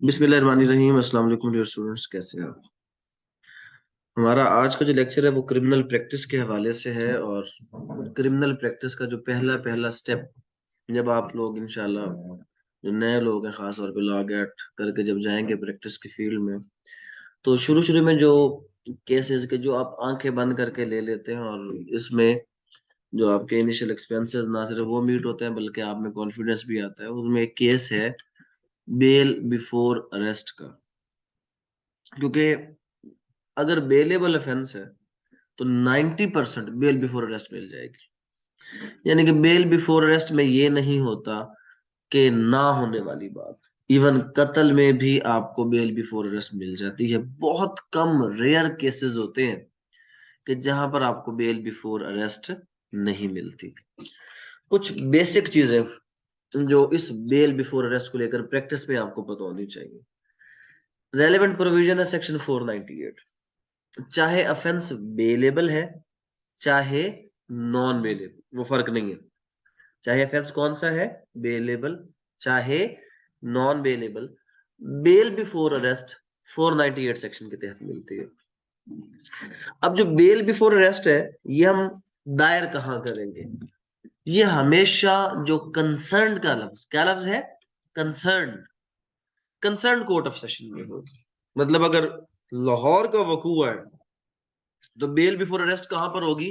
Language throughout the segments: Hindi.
बिस्मिल्लाहिर्रहमानिर्रहीम। अस्सलाम वालेकुम डियर स्टूडेंट्स, कैसे हैं आप? हमारा आज का जो लेक्चर है वो क्रिमिनल प्रैक्टिस के हवाले से है। और क्रिमिनल प्रैक्टिस का जो पहला पहला स्टेप, जब आप लोग इंशाल्लाह जो नए लोग हैं, खास तौर पे लॉ गेट करके जब जाएंगे प्रैक्टिस की फील्ड में, तो शुरू शुरू में जो केसेस के जो आप आंखें बंद करके ले लेते हैं, और इसमें जो आपके इनिशियल एक्सपेंसेस ना सिर्फ वो मीट होते हैं बल्कि आप में कॉन्फिडेंस भी आता है। उसमें एक केस है बेल बिफोर अरेस्ट का। क्योंकि अगर बेलेबल ऑफेंस है तो 90% बेल बिफोर अरेस्ट मिल जाएगी। यानी कि बेल बिफोर अरेस्ट में ये नहीं होता कि ना होने वाली बात, इवन कत्ल में भी आपको बेल बिफोर अरेस्ट मिल जाती है। बहुत कम रेयर केसेस होते हैं कि जहां पर आपको बेल बिफोर अरेस्ट नहीं मिलती। कुछ बेसिक चीजें जो इस बेल बिफोर अरेस्ट को लेकर प्रैक्टिस में आपको पता होनी चाहिए। रेलेवेंट प्रोविजन है सेक्शन 498। चाहे अफेंस बेलेबल है चाहे नॉन बेलेबल, वो फर्क नहीं है। चाहे अफेंस कौन सा है, बेलेबल चाहे non bailable, bail before arrest 498 section के तहत मिलती है। अब जो बेल बिफोर अरेस्ट है, ये हम दायर कहां करेंगे? ये हमेशा जो कंसर्न का लफ्ज, क्या लफ्ज है? Concern. Concern court of session में होगी। मतलब अगर लाहौर का वकूआ है तो बेल बिफोर अरेस्ट कहां पर होगी?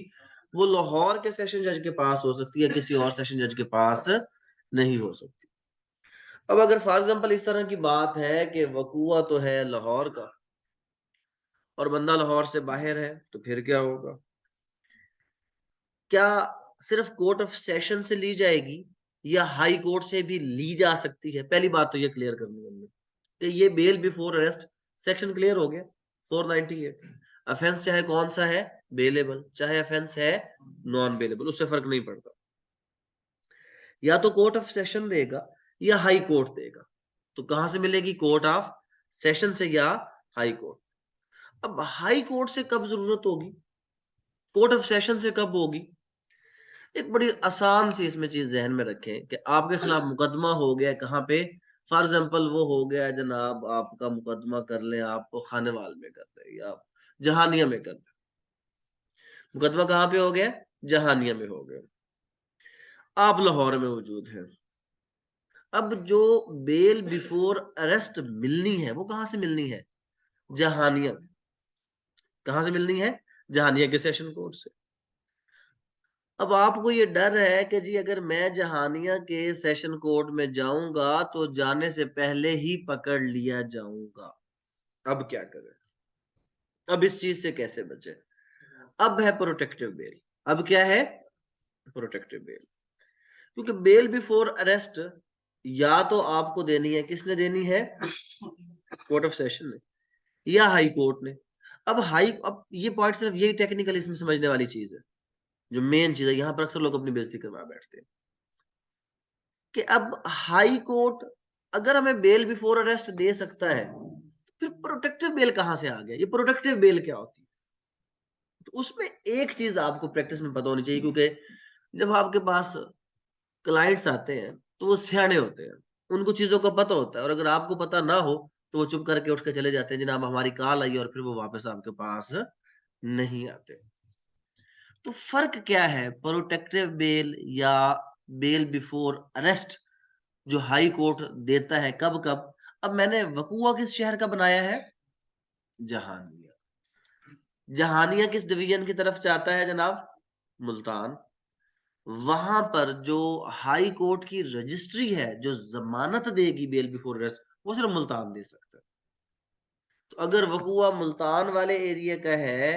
वो लाहौर के सेशन जज के पास हो सकती है, किसी और सेशन जज के पास नहीं हो सकती। अब अगर फॉर एग्जांपल इस तरह की बात है कि वकूआ तो है लाहौर का और बंदा लाहौर से बाहर है, तो फिर क्या होगा? क्या सिर्फ कोर्ट ऑफ सेशन से ली जाएगी या हाई कोर्ट से भी ली जा सकती है? पहली बात तो ये क्लियर करनी है हमने कि ये bail before arrest section clear हो गया 498। अफेंस चाहे कौन सा है, बेलेबल, चाहे अफेंस है नॉन बेलेबल, उससे फर्क नहीं पड़ता। या तो कोर्ट ऑफ सेशन देगा या हाई कोर्ट देगा। तो कहां से मिलेगी? कोर्ट ऑफ सेशन से या हाई कोर्ट। अब हाई कोर्ट से कब जरूरत होगी, कोर्ट ऑफ सेशन से कब होगी? एक बड़ी आसान सी इसमें चीज जहन में रखें कि आपके खिलाफ मुकदमा हो गया कहां पे। फॉर एग्जाम्पल वो हो गया जनाब, आपका मुकदमा कर ले, आपको खानेवाल में कर ले या जहानिया में कर ले। मुकदमा कहां पे हो गया? जहानिया में हो गया। आप लाहौर में मौजूद हैं। अब जो बेल बिफोर अरेस्ट मिलनी है वो कहां से मिलनी है? जहानिया। कहां से मिलनी है? जहानिया के सेशन कोर्ट से। अब आपको ये डर है कि जी अगर मैं जहानिया के सेशन कोर्ट में जाऊंगा तो जाने से पहले ही पकड़ लिया जाऊंगा। अब क्या करें? अब इस चीज से कैसे बचे? अब है प्रोटेक्टिव बेल। अब क्या है? Protective bail. क्योंकि बेल बिफोर अरेस्ट या तो आपको देनी है, किसने देनी है? कोर्ट ऑफ सेशन ने या हाई कोर्ट ने। अब ये पॉइंट सिर्फ यही टेक्निकल इसमें समझने वाली चीज है। जो मेन चीज है, यहां पर अक्सर लोग अपनी बेइज्जती करवा बैठते हैं कि अब हाई कोर्ट अगर हमें बेल बिफोर अरेस्ट दे सकता है, फिर प्रोटेक्टिव बेल कहां से आ गया? ये प्रोटेक्टिव बेल क्या होती है? तो उसमें एक चीज आपको प्रैक्टिस में पता होनी चाहिए, क्योंकि जब आपके पास क्लाइंट्स आते हैं तो वो सियाने होते हैं, उनको चीजों का पता होता है। और अगर आपको पता ना हो तो वो चुप करके उठ के चले जाते हैं, जनाब हमारी कॉल आई, और फिर वो वापस आपके पास नहीं आते। तो फर्क क्या है प्रोटेक्टिव बेल या बेल बिफोर अरेस्ट जो हाई कोर्ट देता है? कब कब? अब मैंने वकूआ किस शहर का बनाया है? जहानिया। जहानिया किस डिवीजन की तरफ जाता है जनाब? मुल्तान। वहां पर जो हाई कोर्ट की रजिस्ट्री है जो जमानत देगी बेल बिफोर अरेस्ट, वो सिर्फ मुल्तान दे सकता है। तो अगर वकूआ मुल्तान वाले एरिया का है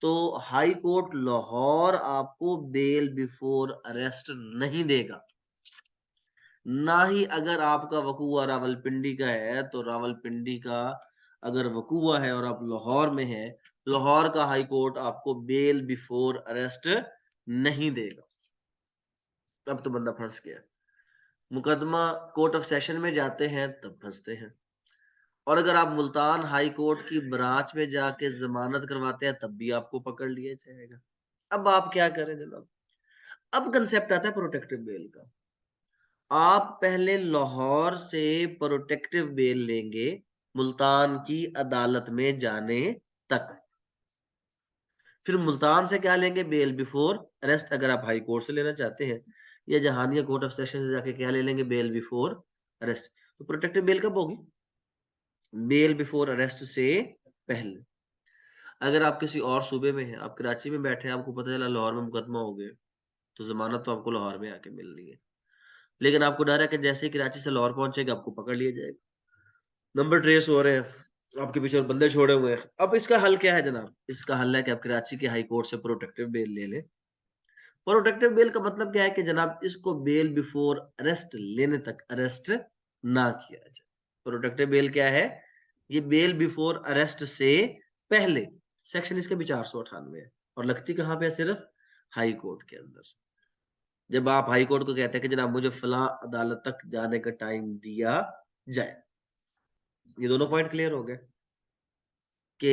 तो हाई कोर्ट लाहौर आपको बेल बिफोर अरेस्ट नहीं देगा। ना ही अगर आपका वकूआ रावलपिंडी का है तो रावलपिंडी का अगर वकूआ है और आप लाहौर में है, लाहौर का हाई कोर्ट आपको बेल बिफोर अरेस्ट नहीं देगा। तब तो बंदा फंस गया। मुकदमा कोर्ट ऑफ सेशन में जाते हैं तब फंसते हैं। और अगर आप मुल्तान हाई कोर्ट की ब्रांच में जाके जमानत करवाते हैं तब भी आपको पकड़ लिया जाएगा। अब आप क्या करें जनाब? अब कंसेप्ट आता है प्रोटेक्टिव बेल का। आप पहले लाहौर से प्रोटेक्टिव बेल लेंगे मुल्तान की अदालत में जाने तक, फिर मुल्तान से क्या लेंगे, बेल बिफोर अरेस्ट अगर आप हाई कोर्ट से लेना चाहते हैं, या जहानिया कोर्ट ऑफ सेशन से जाके क्या ले लेंगे, बेल बिफोर अरेस्ट। तो प्रोटेक्टिव बेल कब होगी, बेल बिफोर अरेस्ट से पहले। अगर आप किसी और सूबे में हैं, आप कराची में बैठे हैं, आपको पता चला लाहौर में मुकदमा हो गया, तो जमानत तो आपको लाहौर में आके मिलनी है, लेकिन आपको डर है कि जैसे ही कराची से लाहौर पहुंचेगा आपको पकड़ लिया जाएगा, नंबर ट्रेस हो रहे हैं, आपके पीछे बंदे छोड़े हुए हैं। अब इसका हल क्या है जनाब, इसका हल है कि आप कराची के हाई कोर्ट से प्रोटेक्टिव बेल ले लें। प्रोटेक्टिव बेल का मतलब क्या है कि जनाब इसको बेल बिफोर अरेस्ट लेने तक अरेस्ट ना किया जाए। प्रोटेक्टिव बेल क्या है, ये बेल बिफोर अरेस्ट से पहले, सेक्शन इसके भी 498 है, और लगती कहां पे है, सिर्फ हाई कोर्ट के अंदर। जब आप हाई कोर्ट को कहते हैं कि जनाब मुझे फला अदालत तक जाने का टाइम दिया जाए। ये दोनों पॉइंट क्लियर हो गए कि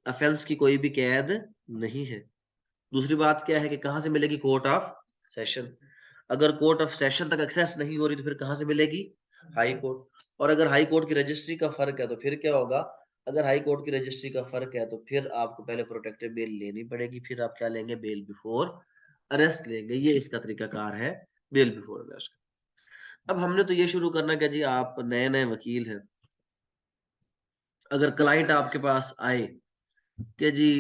अफेंस की कोई भी कैद नहीं है। दूसरी बात क्या है कि कहां से मिलेगी, कोर्ट ऑफ सेशन। अगर कोर्ट ऑफ सेशन तक एक्सेस नहीं हो रही तो फिर कहां से मिलेगी, हाई कोर्ट। और अगर हाई कोर्ट की रजिस्ट्री का फर्क है तो फिर क्या होगा, अगर हाई कोर्ट की रजिस्ट्री का फर्क है तो फिर आपको पहले प्रोटेक्टिव बेल लेनी पड़ेगी, फिर आप क्या लेंगे, बेल बिफोर अरेस्ट लेंगे। ये इसका तरीकाकार है बेल बिफोर अरेस्ट। अब हमने तो ये शुरू करना कि जी आप नए नए वकील हैं, अगर क्लाइंट आपके पास आए कि जी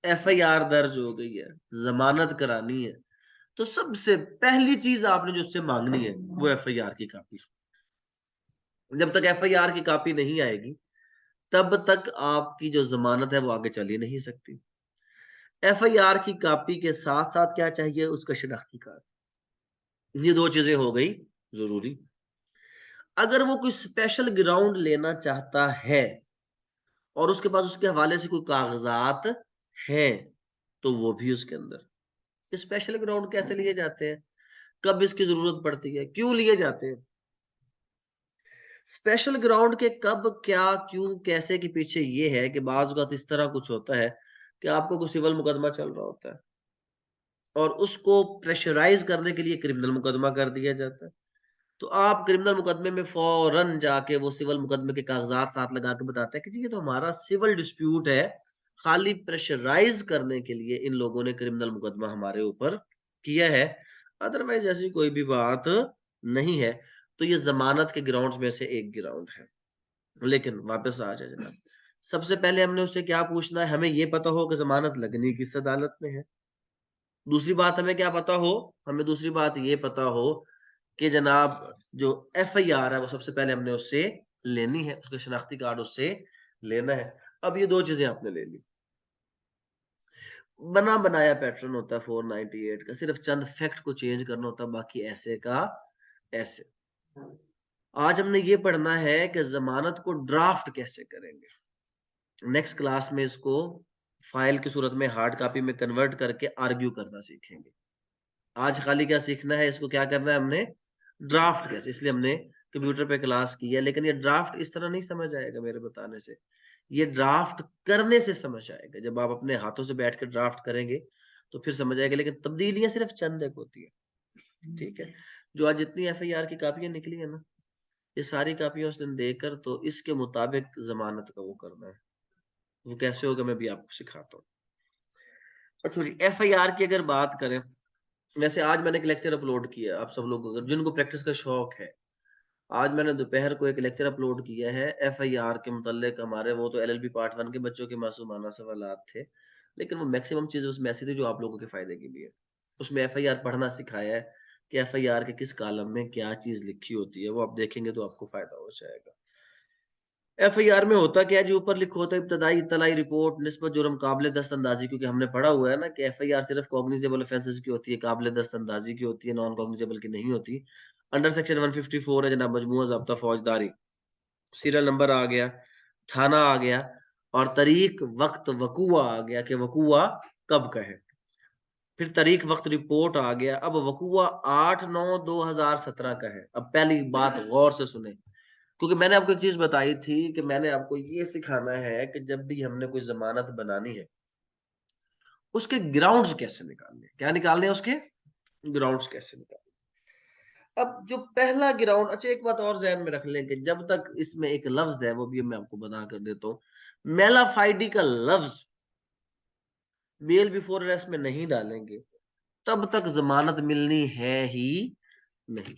एफआईआर दर्ज हो गई है, जमानत करानी है, तो सबसे पहली चीज आपने जो उससे मांगनी है वो एफआईआर की कॉपी। जब तक एफआईआर की कॉपी नहीं आएगी तब तक आपकी जो जमानत है वो आगे चल ही नहीं सकती। एफआईआर की कॉपी के साथ साथ क्या चाहिए, उसका शनाख्ती कार्ड। ये दो चीजें हो गई जरूरी। अगर वो कोई स्पेशल ग्राउंड लेना चाहता है और उसके पास उसके हवाले से कोई कागजात हैं तो वो भी उसके अंदर। स्पेशल ग्राउंड कैसे लिए जाते हैं, कब इसकी जरूरत पड़ती है, क्यों लिए जाते हैं, स्पेशल ग्राउंड के कब क्या क्यों कैसे के पीछे ये है कि बाज वक्त इस तरह कुछ होता है कि आपको कोई सिविल मुकदमा चल रहा होता है और उसको प्रेशराइज करने के लिए क्रिमिनल मुकदमा कर दिया जाता है, तो आप क्रिमिनल मुकदमे में फौरन जाके वो सिविल मुकदमे के कागजात साथ लगा के बताते हैं कि जी ये तो हमारा सिविल डिस्प्यूट है, खाली प्रेशराइज करने के लिए इन लोगों ने क्रिमिनल मुकदमा हमारे ऊपर किया है, अदरवाइज ऐसी कोई भी बात नहीं है। तो ये जमानत के ग्राउंड्स में से एक ग्राउंड है। लेकिन वापस आ जाए जनाब, सबसे पहले हमने उससे क्या पूछना है, हमें ये पता हो कि जमानत लगनी किस अदालत में है। दूसरी बात हमें क्या पता हो, हमें दूसरी बात ये पता हो कि जनाब जो एफआईआर है वो सबसे पहले हमने उससे लेनी है, उसका शनाख्ती कार्ड उससे लेना है। अब ये दो चीजें आपने ले ली, बना बनाया पैटर्न होता है 498 का, सिर्फ चंद फैक्ट को चेंज करना होता है, बाकी ऐसे का ऐसे। आज हमने ये पढ़ना है कि जमानत को ड्राफ्ट कैसे करेंगे। नेक्स्ट क्लास में इसको फाइल की सूरत में हार्ड कॉपी में कन्वर्ट करके आर्ग्यू करना सीखेंगे। आज खाली क्या सीखना है, इसको क्या करना है हमने, ड्राफ्ट कैसे। इसलिए हमने कंप्यूटर पे क्लास की है, लेकिन ये ड्राफ्ट इस तरह नहीं समझ आएगा मेरे बताने से, ये ड्राफ्ट करने से समझ आएगा। जब आप अपने हाथों से बैठ के ड्राफ्ट करेंगे तो फिर समझ आएगा, लेकिन तब्दीलियां सिर्फ चंद एक होती है। ठीक है, जो आज जितनी एफआईआर की कापियां निकली है ना, ये सारी कापियां उस दिन देकर तो इसके मुताबिक जमानत का वो करना है। वो कैसे होगा मैं भी आपको सिखाता हूँ। अच्छा जी, एफआईआर की अगर बात करें, वैसे आज मैंने एक लेक्चर अपलोड किया, आप सब लोग अगर जिनको प्रैक्टिस का शौक है, आज मैंने दोपहर को एक लेक्चर अपलोड किया है एफआईआर के मुतालिक। हमारे वो तो एलएलबी पार्ट 1 के बच्चों के मासूमाना सवालात थे, लेकिन वो मैक्सिमम चीजें उसमें ऐसी थी जो आप लोगों के फायदे के लिए। उसमें एफआईआर पढ़ना सिखाया है कि एफआईआर के किस कॉलम में क्या चीज लिखी होती है, वो आप देखेंगे तो आपको फायदा हो जाएगा। एफआईआर में होता क्या है, जो ऊपर लिखा होता है इब्तदाई इत्तलाई रिपोर्ट निस्बत जुर्म काबिल दस्तंदाजी, क्योंकि हमने पढ़ा हुआ है ना कि एफआईआर सिर्फ कॉग्निजेबल ऑफेंसेस की होती है, काबिल दस्तंदाजी की होती है, नॉन कॉग्निजेबल की नहीं होती। अंडर सेक्शन 154 है जनाब मजमूआ ज़ाब्ता फौजदारी, सीरियल नंबर आ गया, थाना आ गया, और तारीख वक्त वकूआ आ गया कि वकूआ कब का है। फिर तारीख वक्त रिपोर्ट आ गया, अब वकूआ 8/9/2017 का है। अब पहली बात गौर से सुने, क्योंकि मैंने आपको एक चीज बताई थी कि मैंने आपको ये सिखाना है कि जब भी हमने कोई जमानत बनानी है उसके ग्राउंड्स कैसे निकालने, क्या निकालने हैं उसके ग्राउंड्स कैसे निकालने। अब जो पहला ग्राउंड, अच्छा एक बात और ध्यान में रख लें कि जब तक इसमें एक लफ्ज है, वो भी मैं आपको बता कर देता हूँ, मेलाफाइडी का लफ्ज बेल बिफोर अरेस्ट में नहीं डालेंगे तब तक जमानत मिलनी है ही नहीं।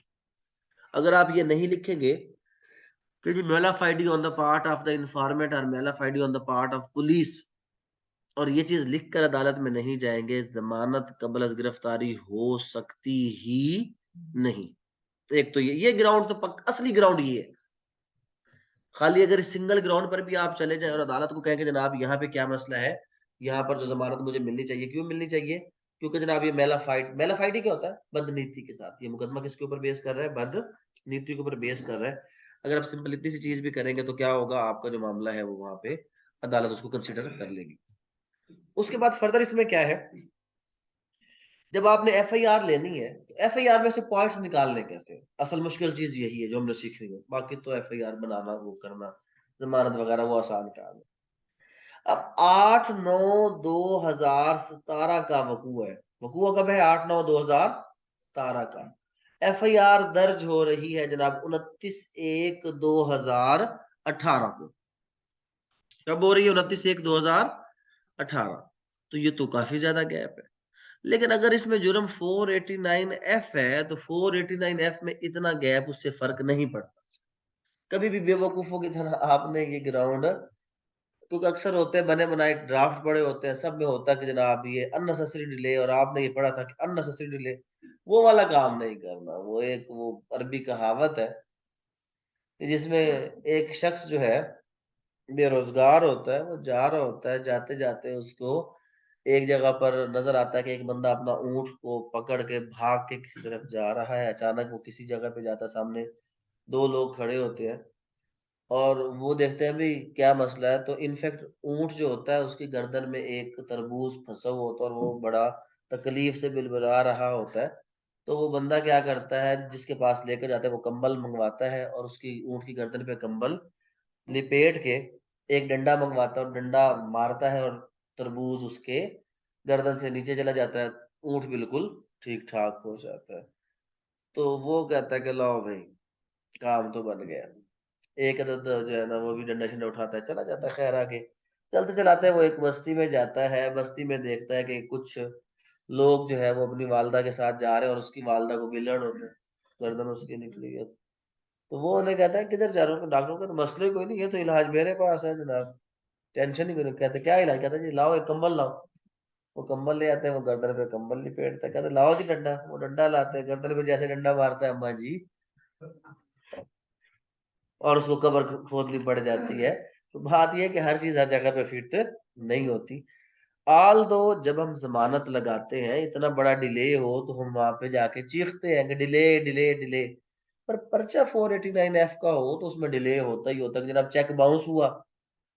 अगर आप ये नहीं लिखेंगे कि जी mala fide on the part of the informant और mala fide on the part of police, और ये चीज लिख कर अदालत में नहीं जाएंगे, जमानत कबल अज गिरफ्तारी हो सकती ही नहीं। एक तो ये ग्राउंड तो असली ग्राउंड ये है। खाली अगर इस सिंगल ग्राउंड पर भी आप चले जाए और अदालत को कहें कि जनाब यहाँ पे क्या मसला है, यहाँ पर जो जमानत मुझे मिलनी चाहिए, क्यों मिलनी चाहिए, क्योंकि जनाब ये मेलाफाइडी क्या होता है, बदनीति के साथ। ये मुकदमा किसके ऊपर बेस कर रहा है, बदनीति के ऊपर बेस कर रहा है। अगर आप सिंपल इतनी सी चीज भी करेंगे तो क्या होगा, आपका जो मामला है वो वहां पे अदालत उसको कंसिडर कर लेगी। उसके बाद फर्दर इसमें क्या है, जब आपने एफआईआर लेनी है तो एफआईआर में से पॉइंट्स निकालने कैसे, असल मुश्किल चीज यही है जो हमने सीखनी है। बाकी तो एफआईआर बनाना, वो करना, जमानत वगैरह वो आसान काम है। अब 8/9/2017 का वकूआ है। वकूआ कब है, 8/9/2017 का। एफआईआर दर्ज हो रही है जनाब 29/1/2018 को। कब हो रही है, 29/1/2018। तो ये तो काफी ज्यादा गैप है। लेकिन अगर इसमें जुर्म 489F है तो 489F में इतना गैप उससे फर्क नहीं पड़ता। कभी भी बेवकूफों की तरह आपने ये ग्राउंड, क्योंकि अक्सर होते हैं बने बनाए ड्राफ्ट पड़े होते हैं, सब में होता है कि जनाब ये अननेसेसरी डिले, और आपने ये पढ़ा था कि अननेसेसरी डिले। वो वाला काम नहीं करना। वो अरबी कहावत है कि जिसमें एक शख्स जो है बेरोजगार होता है, वो जा रहा होता है, जाते जाते उसको एक जगह पर नजर आता है कि एक बंदा अपना ऊंट को पकड़ के भाग के किसी तरफ जा रहा है। अचानक वो किसी जगह पे जाता है, सामने दो लोग खड़े होते हैं और वो देखते हैं भी क्या मसला है। तो इनफैक्ट ऊंट जो होता है उसकी गर्दन में एक तरबूज फंसा हुआ होता है और वो बड़ा तकलीफ से बिलबिला रहा होता है। तो वो बंदा क्या करता है, जिसके पास लेकर जाता है, वो कंबल मंगवाता है और उसकी ऊंट की गर्दन पे कंबल लिपेट के एक डंडा मंगवाता है और डंडा मारता है और तरबूज उसके गर्दन से नीचे चला जाता है। ऊंट बिल्कुल ठीक ठाक हो जाता है। तो वो कहता है कि लो भाई, काम तो बन गया। एक अदद जो है ना वो भी डंडा शंडा उठाता है, चला जाता है। खैर आगे चलते चलाते वो एक बस्ती में जाता है। बस्ती में देखता है कि कुछ लोग जो है वो अपनी वालदा के साथ जा रहे हैं और उसकी वालदा को गिल्लड़ होते हैं, गर्दन उसकी निकली है। तो वो उन्हें कहता है किधर जा रहे हो, डॉक्टर का तो मसले कोई नहीं, ये तो इलाज मेरे पास है जनाब, टेंशन ही कोई नहीं। कहते क्या इलाज, कहता जी लाओ एक कंबल लाओ। वो कंबल ले आते हैं, वो गर्दन पे कंबल लिपेटता है, कहते लाओ जी डंडा। वो डंडा लाते हैं, गर्दन पे जैसे डंडा मारता है अम्मा जी, और उसको कबर खोदनी पड़ जाती है। तो बात यह है कि हर चीज हर जगह पे फिट नहीं होती। आल दो जब हम जमानत लगाते हैं, इतना बड़ा डिले हो तो हम वहां पे जाके चीखते हैं कि डिले डिले डिले। पर पर्चा 489F का हो तो उसमें डिले होता ही होता है कि जनाब चेक बाउंस हुआ।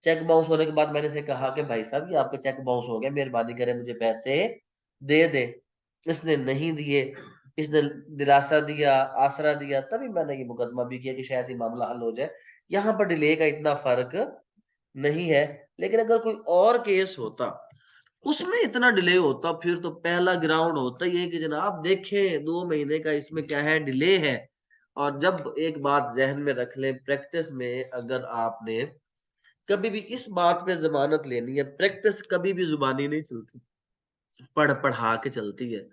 चेक बाउंस होने के बाद मैंने से कहा कि भाई साहब ये आपका चेक बाउंस हो गया, मेहरबानी करें मुझे पैसे दे दे। इसने नहीं दिए, इसने दिलासा दिया, आसरा दिया, तभी मैंने ये मुकदमा भी किया कि शायद ये मामला हल हो जाए। यहाँ पर डिले का इतना फर्क नहीं है। लेकिन अगर कोई और केस होता उसमें इतना डिले होता, फिर तो पहला ग्राउंड होता ये कि जनाब देखें 2 महीने का इसमें क्या है, डिले है। और जब एक बात जहन में रख लें, प्रैक्टिस में अगर आपने कभी भी इस बात पे जमानत लेनी है, प्रैक्टिस कभी भी जुबानी नहीं चलती, पढ़ पढ़ा के चलती है।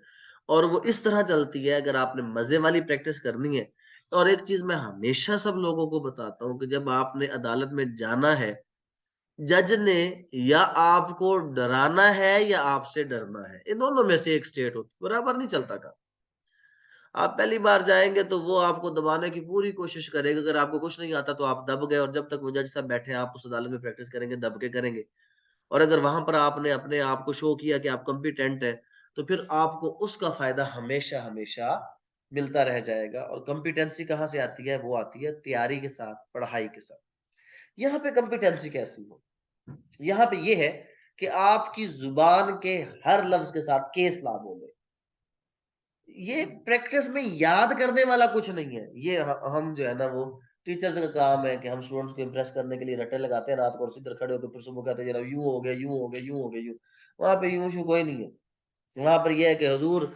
और वो इस तरह चलती है अगर आपने मजे वाली प्रैक्टिस करनी है। और एक चीज मैं हमेशा सब लोगों को बताता हूँ कि जब आपने अदालत में जाना है, जज ने या आपको डराना है या आपसे डरना है, इन दोनों में से एक स्टेट होती, बराबर नहीं चलता का। आप पहली बार जाएंगे तो वो आपको दबाने की पूरी कोशिश करेगा, अगर आपको कुछ नहीं आता तो आप दब गए, और जब तक वो जज साहब बैठे हैं आप उस अदालत में प्रैक्टिस करेंगे, दब के करेंगे। और अगर वहां पर आपने अपने आप को शो किया कि आप कॉम्पिटेंट है, तो फिर आपको उसका फायदा हमेशा हमेशा मिलता रह जाएगा। और कॉम्पिटेंसी कहाँ से आती है, वो आती है तैयारी के साथ, पढ़ाई के साथ। यहाँ पे कॉम्पिटेंसी कैसी हो, यहाँ पे ये है कि आपकी जुबान के हर लफ्ज के साथ केस ला बोले। ये प्रैक्टिस में याद करने वाला कुछ नहीं है। ये हम जो है ना वो टीचर्स का काम है कि हम स्टूडेंट्स को इम्प्रेस करने के लिए रट्टे लगाते हैं रात को, और सीधे खड़े होकर फिर सुबह कहते हैं जरा यूं हो गया यूं हो गया यूं हो गया यूं। वहां पे यूं शू कोई नहीं है। वहां पर यह है कि हुजूर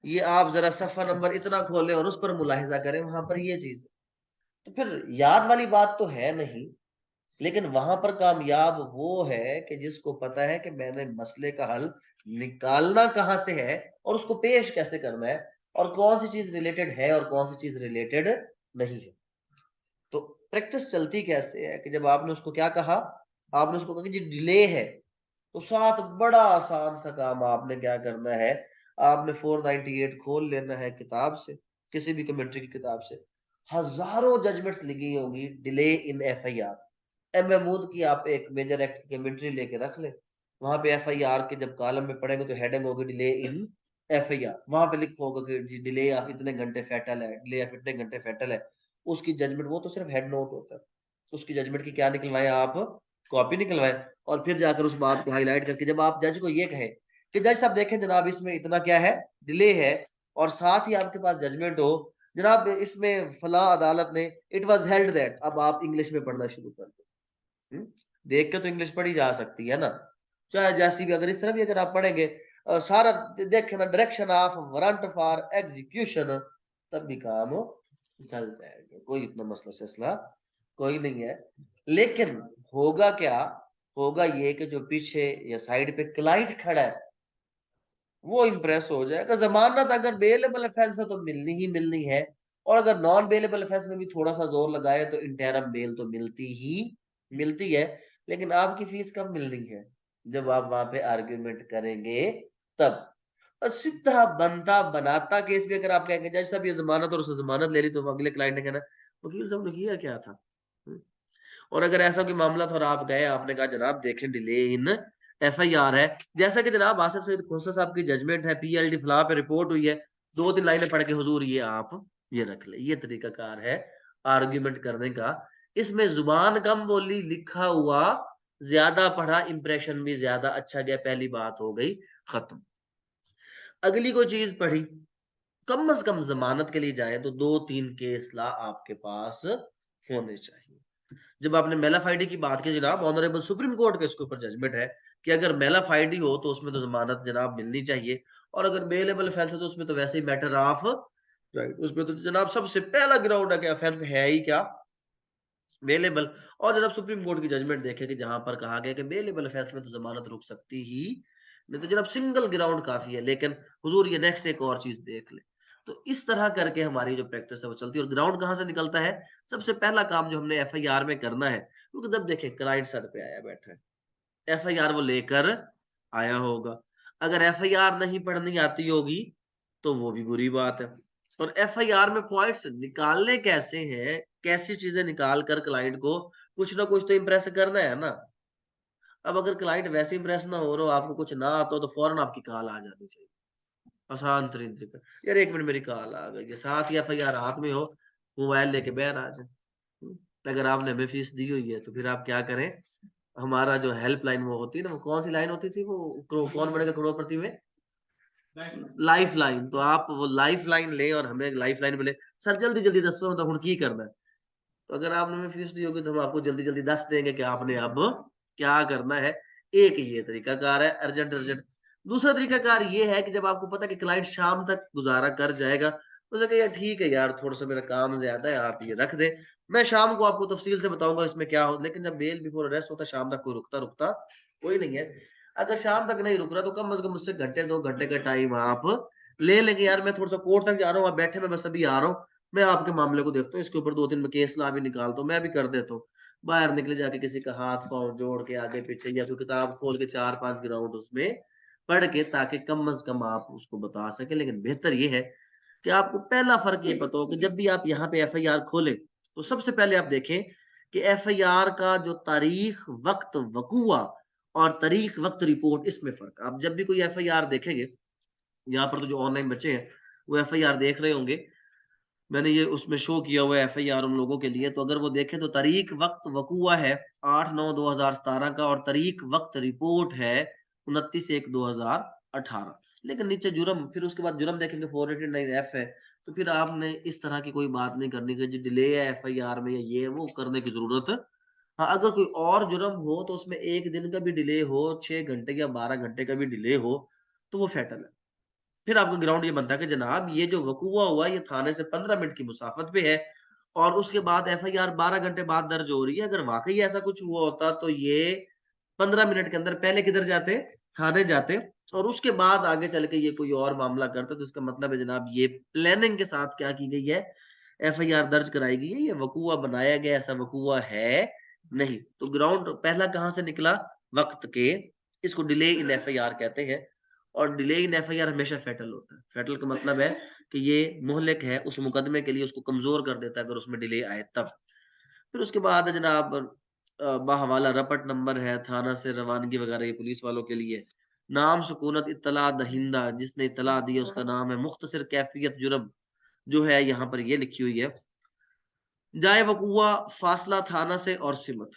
ये आप जरा सफा नंबर इतना खोलें और उस पर मुलाहिजा करें, वहां पर ये चीज है। तो फिर याद वाली बात तो है नहीं, लेकिन वहां पर कामयाब वो है कि जिसको पता है कि मैंने मसले का हल निकालना कहां से है और उसको पेश कैसे करना है, और कौन सी चीज रिलेटेड है और कौन सी चीज रिलेटेड नहीं है। तो प्रैक्टिस चलती कैसे है कि जब आपने उसको क्या कहा, आपने उसको कहा कि जी डिले है, तो साथ बड़ा आसान सा काम आपने क्या करना है, आपने 498 खोल लेना है किताब से, किसी भी कमेंट्री की किताब से। हजारों जजमेंट्स लिखी होंगी delay in FIR. M Mahmood की आप एक मेजर एक्ट की कमेंट्री लेके रख ले, वहां पे एफआईआर के जब कॉलम में पढ़ेंगे तो हेडिंग होगी डिले इन एफआईआर, वहां पे लिखा होगा कि डिले ऑफ इतने घंटे फैटल है, डिले ऑफ इतने घंटे फैटल है। उसकी जजमेंट, वो तो सिर्फ हेड नोट होता है, उसकी जजमेंट की क्या निकलवाएं आप, कॉपी निकलवाएं। और फिर जाकर उस बात को हाईलाइट करके जब आप जज को ये कहें कि जज साहब देखें जनाब इसमें इतना क्या है, डिले है, और साथ ही आपके पास जजमेंट हो जनाब इसमें फला अदालत ने इट वाज हेल्ड दैट, अब आप इंग्लिश में पढ़ना शुरू कर दो। देख के तो इंग्लिश पढ़ी जा सकती है ना, चाहे जैसी भी, अगर इस तरह भी अगर आप पढ़ेंगे सारा देखें ना, direction of warrant for execution, तब भी काम चल जाएगा, कोई इतना मसला फैसला कोई नहीं है। लेकिन होगा क्या, होगा ये कि जो पीछे या साइड पे क्लाइंट खड़ा है वो इंप्रेस हो जाएगा। जमानत अगर बेलेबल ऑफेंस है तो मिलनी ही मिलनी है, और अगर नॉन बेलेबल ऑफेंस में भी थोड़ा सा जोर लगाए तो इंटरम बेल तो मिलती ही मिलती है। लेकिन आपकी फीस कब मिलनी है, जब आप वहां पे आर्ग्यूमेंट करेंगे तब। और सीधा बनता बनाता केस भी अगर आप कहेंगे जज साहब ये जमानत और उसने जमानत ले ली, तो अगले क्लाइंट ने कहना वकील साहब ने किया क्या था। और अगर ऐसा कोई मामला था और आप गए, आपने कहा जनाब देखें डिले इन एफआईआर है, जैसा कि जनाब आसिफ सईद खोसा साहब की जजमेंट है, पीएलडी फला पे रिपोर्ट हुई है, 2-3 लाइनें पढ़ के हुजूर ये आप ये रख ले, ये तरीकाकार है आर्ग्यूमेंट करने का। इसमें जुबान कम बोली, लिखा हुआ ज्यादा पढ़ा, इंप्रेशन भी ज्यादा अच्छा गया, पहली बात हो गई खत्म। अगली कोई चीज पढ़ी, कम से कम जमानत के लिए जाए तो 2-3 केस ला आपके पास होने चाहिए। जब आपने मेलाफाइडी की बात की जनाब, ऑनरेबल सुप्रीम कोर्ट के इसके ऊपर जजमेंट है कि अगर मेलाफाइडी हो तो उसमें तो जमानत जनाब मिलनी चाहिए, और अगर बेलेबल ऑफेंस है तो उसमें तो वैसे ही मैटर ऑफ राइट, उसमें तो जनाब सबसे पहला ग्राउंड है कि ऑफेंस है ही क्या, बेलेबल। और जनाब सुप्रीम कोर्ट की जजमेंट देखे कि जहां पर कहा गया कि बेलेबल ऑफेंस में तो जमानत रुक सकती ही नहीं, तो जनाब सिंगल ग्राउंड काफी है। लेकिन हुजूर ये नेक्स्ट एक और चीज देख ले। तो इस तरह करके हमारी जो प्रैक्टिस है वो चलती है। और ग्राउंड कहां से निकलता है, सबसे पहला काम जो हमने एफआईआर में करना है, क्योंकि जब देखें क्लाइंट सर पे आया बैठा है, एफआईआर वो लेकर आया होगा, अगर एफआईआर नहीं पढ़नी आती होगी तो वो भी बुरी बात है। और एफआईआर में पॉइंट्स निकालने कैसे हैं, कैसी चीजें निकाल कर क्लाइंट को कुछ ना कुछ तो इंप्रेस करना है ना। अब अगर क्लाइंट वैसे इंप्रेस ना हो रहा, आपको कुछ ना आता हो, तो फौरन आपकी कॉल आ जानी चाहिए, आसान तरीन तरीका, यार एक मिनट मेरी कॉल आ गई है, साथ या फिर यार हाथ में हो, मोबाइल लेके बाहर आ जाए। तो अगर आपने हमें फीस दी हुई है तो फिर आप क्या करें, हमारा जो हेल्पलाइन वो होती है ना, वो कौन सी लाइन होती थी वो, कौन बनेगा करोड़पति में, लाइफ लाइन। तो आप वो लाइफ लाइन ले और हमें लाइफ लाइन मिले, सर जल्दी जल्दी दसो तो हुन की करना है। तो अगर आपने हमें फीस दी होगी तो हम आपको जल्दी जल्दी दस देंगे कि आपने अब क्या करना है। एक ये तरीकाकार है अर्जेंट अर्जेंट। दूसरा तरीकाकार ये है कि जब आपको पता है कि क्लाइंट शाम तक गुजारा कर जाएगा, तो उसे यार ठीक है यार, थोड़ा सा मेरा काम ज्यादा है, आप ये रख दे, मैं शाम को आपको तफसील से बताऊंगा इसमें क्या हो। लेकिन जब बेल बिफोर अरेस्ट होता है, शाम तक कोई रुकता रुकता कोई नहीं है। अगर शाम तक नहीं रुक रहा तो कम से कम मुझसे घंटे 2 घंटे का टाइम आप ले लेंगे, यार मैं थोड़ा सा कोर्ट तक जा रहा हूँ, आप बैठे, मैं बस अभी आ रहा हूँ, मैं आपके मामले को देखता हूँ, इसके ऊपर 2-3 में केस ला भी निकालता हूँ, मैं भी कर देता हूँ। बाहर निकले जाके किसी का हाथ पांव जोड़ के आगे पीछे, या कोई किताब खोल के 4-5 ग्राउंड उसमें पढ़ के, ताकि कम से कम आप उसको बता सके। लेकिन बेहतर ये है कि आपको पहला फर्क ये पता हो कि जब भी आप यहाँ पे एफआईआर खोले तो सबसे पहले आप देखें कि एफआईआर का जो तारीख वक्त वकूआ और तारीख वक्त रिपोर्ट, इसमें फर्क। आप जब भी कोई एफआईआर देखेंगे, यहाँ पर तो जो ऑनलाइन बच्चे हैं वो एफआईआर देख रहे होंगे, मैंने ये उसमें शो किया हुआ है एफआईआर उन लोगों के लिए। तो अगर वो देखें तो तारीख वक्त वकूआ है 8/9/2017 का, और तारीख वक्त रिपोर्ट है 29/1/2018। लेकिन नीचे जुर्म, फिर उसके बाद जुर्म देखेंगे 489F है। तो फिर आपने इस तरह की कोई बात नहीं करनी कि जो डिले है एफआईआर में या ये वो करने की जरूरत। हाँ, अगर कोई और जुर्म हो तो उसमें 1 दिन का भी डिले हो, 6 घंटे या 12 घंटे का भी डिले हो, तो वो फैटल है। फिर आपका ग्राउंड ये बनता है कि जनाब ये जो वकूआ हुआ ये थाने से 15 मिनट की मुसाफत पे है और उसके बाद एफआईआर 12 घंटे बाद दर्ज हो रही है। अगर वाकई ऐसा कुछ हुआ होता तो ये 15 मिनट के अंदर पहले किधर जाते, थाने जाते और उसके बाद आगे चल के ये कोई और मामला करते। तो इसका मतलब है जनाब ये प्लानिंग के साथ क्या की गई है, एफआईआर दर्ज कराई गई है। ये वकूआ बनाया गया ऐसा वकूआ है नहीं। तो ग्राउंड पहला कहां से निकला, वक्त के, इसको डिले इन एफआईआर कहते हैं। और डिले इन एफआईआर हमेशा फेटल होता है। फेटल का मतलब है कि ये मुहलिक है उस मुकदमे के लिए, उसको कमजोर कर देता है अगर उसमें डिले आए तब। फिर उसके बाद है जनाब बाहवाला रपट नंबर है, थाना से रवानगी वगैरह ये पुलिस वालों के लिए। नाम सुकूनत इत्तला दहिंदा, जिसने इत्तला दी है उसका नाम है। मुख्तसर कैफियत जुर्म जो है यहाँ पर ये लिखी हुई है। जाए वकूआ फासला थाना से और सिमत।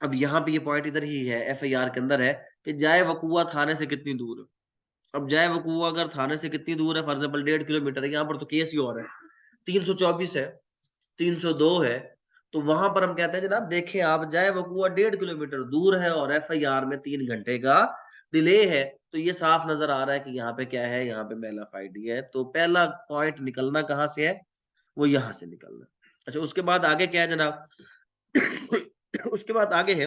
अब यहाँ पे ये पॉइंट इधर ही है, एफआईआर के अंदर है कि जाए वकूआ थाने से कितनी दूर है। अब जाए वकूआ अगर थाने से कितनी दूर है, फॉर एग्जाम्पल 1.5 किलोमीटर है, यहाँ पर तो केस ही और है 324 है, 302 है। तो वहां पर हम कहते हैं जनाब देखें आप, जाए वकूआ 1.5 किलोमीटर दूर है और एफआईआर में 3 घंटे का डिले है। तो ये साफ नजर आ रहा है कि यहाँ पे क्या है, यहाँ पे मेलाफाइडी है। तो पहला पॉइंट निकलना कहाँ से है, वो यहां से निकलना। अच्छा उसके बाद आगे क्या है जनाब उसके बाद आगे है,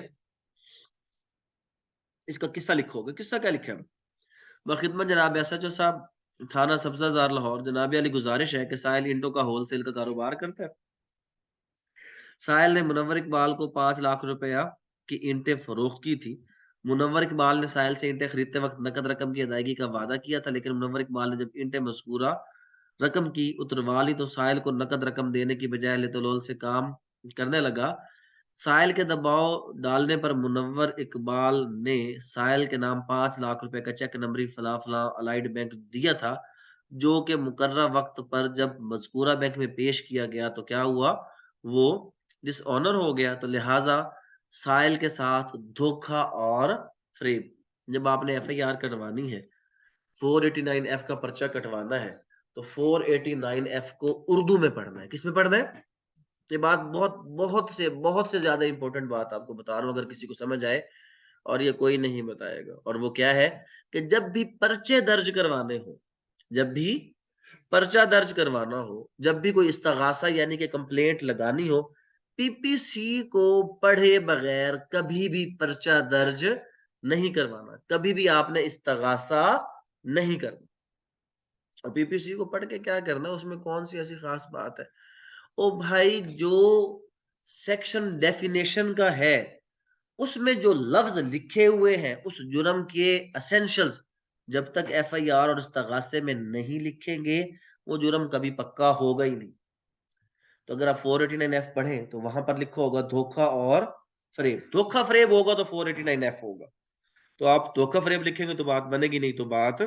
इसका किस्सा लिखोगे। किस्सा क्या लिखा है, बखिदमत जनाब एसएचओ साहब थाना सब्जाजार लाहौर, जनाब अली गुजारिश है कि साहिल इंटो का होलसेल का कारोबार करता है। साहिल ने मुनव्वर इकबाल को 5 लाख रुपया की ईंटें फरोख्त की थी। मुनव्वर इकबाल ने साहिल से ईंटें खरीदते वक्त नकद रकम की अदायगी का वादा किया था, लेकिन मुनव्वर इकबाल ने जब ईंटें मज़कूरा रकम की उतरवा ली तो साहिल को नकद रकम देने की बजाय लेतोलोल से काम करने लगा। साहिल के दबाव डालने पर मुनव्वर इकबाल ने साहिल के नाम 5 लाख रुपए का चेक नंबरी फला फला अलाइड बैंक दिया था, जो कि मुकर्रा वक्त पर जब मजकूरा बैंक में पेश किया गया तो क्या हुआ, वो डिसऑनर हो गया। तो लिहाजा साहिल के साथ धोखा और फ्रेब। जब आपने एफआईआर कटवानी है, 489 एफ का पर्चा कटवाना है, तो 489 एफ को उर्दू में पढ़ना है। किस में पढ़ना है, ये बात बहुत से ज्यादा इंपॉर्टेंट बात आपको बता रहा हूं, अगर किसी को समझ आए, और ये कोई नहीं बताएगा। और वो क्या है कि जब भी पर्चे दर्ज करवाने हो, जब भी पर्चा दर्ज करवाना हो, जब भी कोई इस्तगासा यानी कि कंप्लेंट लगानी हो, पीपीसी को पढ़े बगैर कभी भी पर्चा दर्ज नहीं करवाना, कभी भी आपने इस्तगासा नहीं करना। और पीपीसी को पढ़ के क्या करना, उसमें कौन सी ऐसी खास बात है। ओ भाई, जो सेक्शन डेफिनेशन का है उसमें जो लफ्ज लिखे हुए हैं उस जुर्म के एसेंशियल्स, जब तक एफआईआर और इस्तगासे में नहीं लिखेंगे वो जुर्म कभी पक्का होगा ही नहीं। तो अगर आप 489 एफ पढ़ें तो वहां पर लिखा होगा धोखा और फरेब। धोखा फरेब होगा तो 489 एफ होगा। तो आप धोखा फरेब लिखेंगे तो बात बनेगी, नहीं तो बात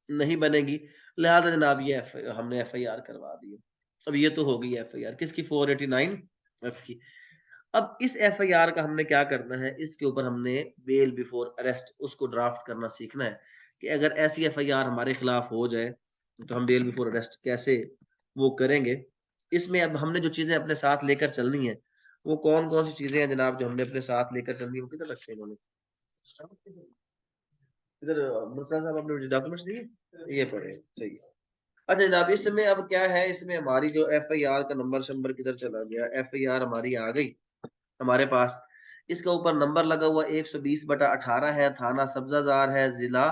नहीं बनेगी। लिहाजा जनाब ये हमने एफआईआर करवा दी है। अब ये तो हो गई एफआईआर किसकी, 489 एफ की। अब इस एफआईआर का हमने क्या करना है, इसके ऊपर हमने बेल बिफोर अरेस्ट उसको ड्राफ्ट करना सीखना है कि अगर ऐसी एफआईआर हमारे खिलाफ हो जाए तो हम बेल बिफोर अरेस्ट कैसे वो करेंगे। इसमें अब हमने जो चीजें अपने साथ लेकर चलनी है, वो कौन कौन सी चीजें हैं जनाब जो हमने अपने साथ लेकर चलनी है, वो किधर रखे इन्होंने, इधर मुर्तजा साहब अपने डॉक्यूमेंट्स दिए, ये पढ़े सही है। अच्छा जनाब इसमें अब क्या है, इसमें हमारी जो एफआईआर का नंबर शंबर किधर चला गया, एफआईआर हमारी आ गई हमारे पास। इसका ऊपर नंबर लगा हुआ 120/18 है, थाना सब्जाजार है, जिला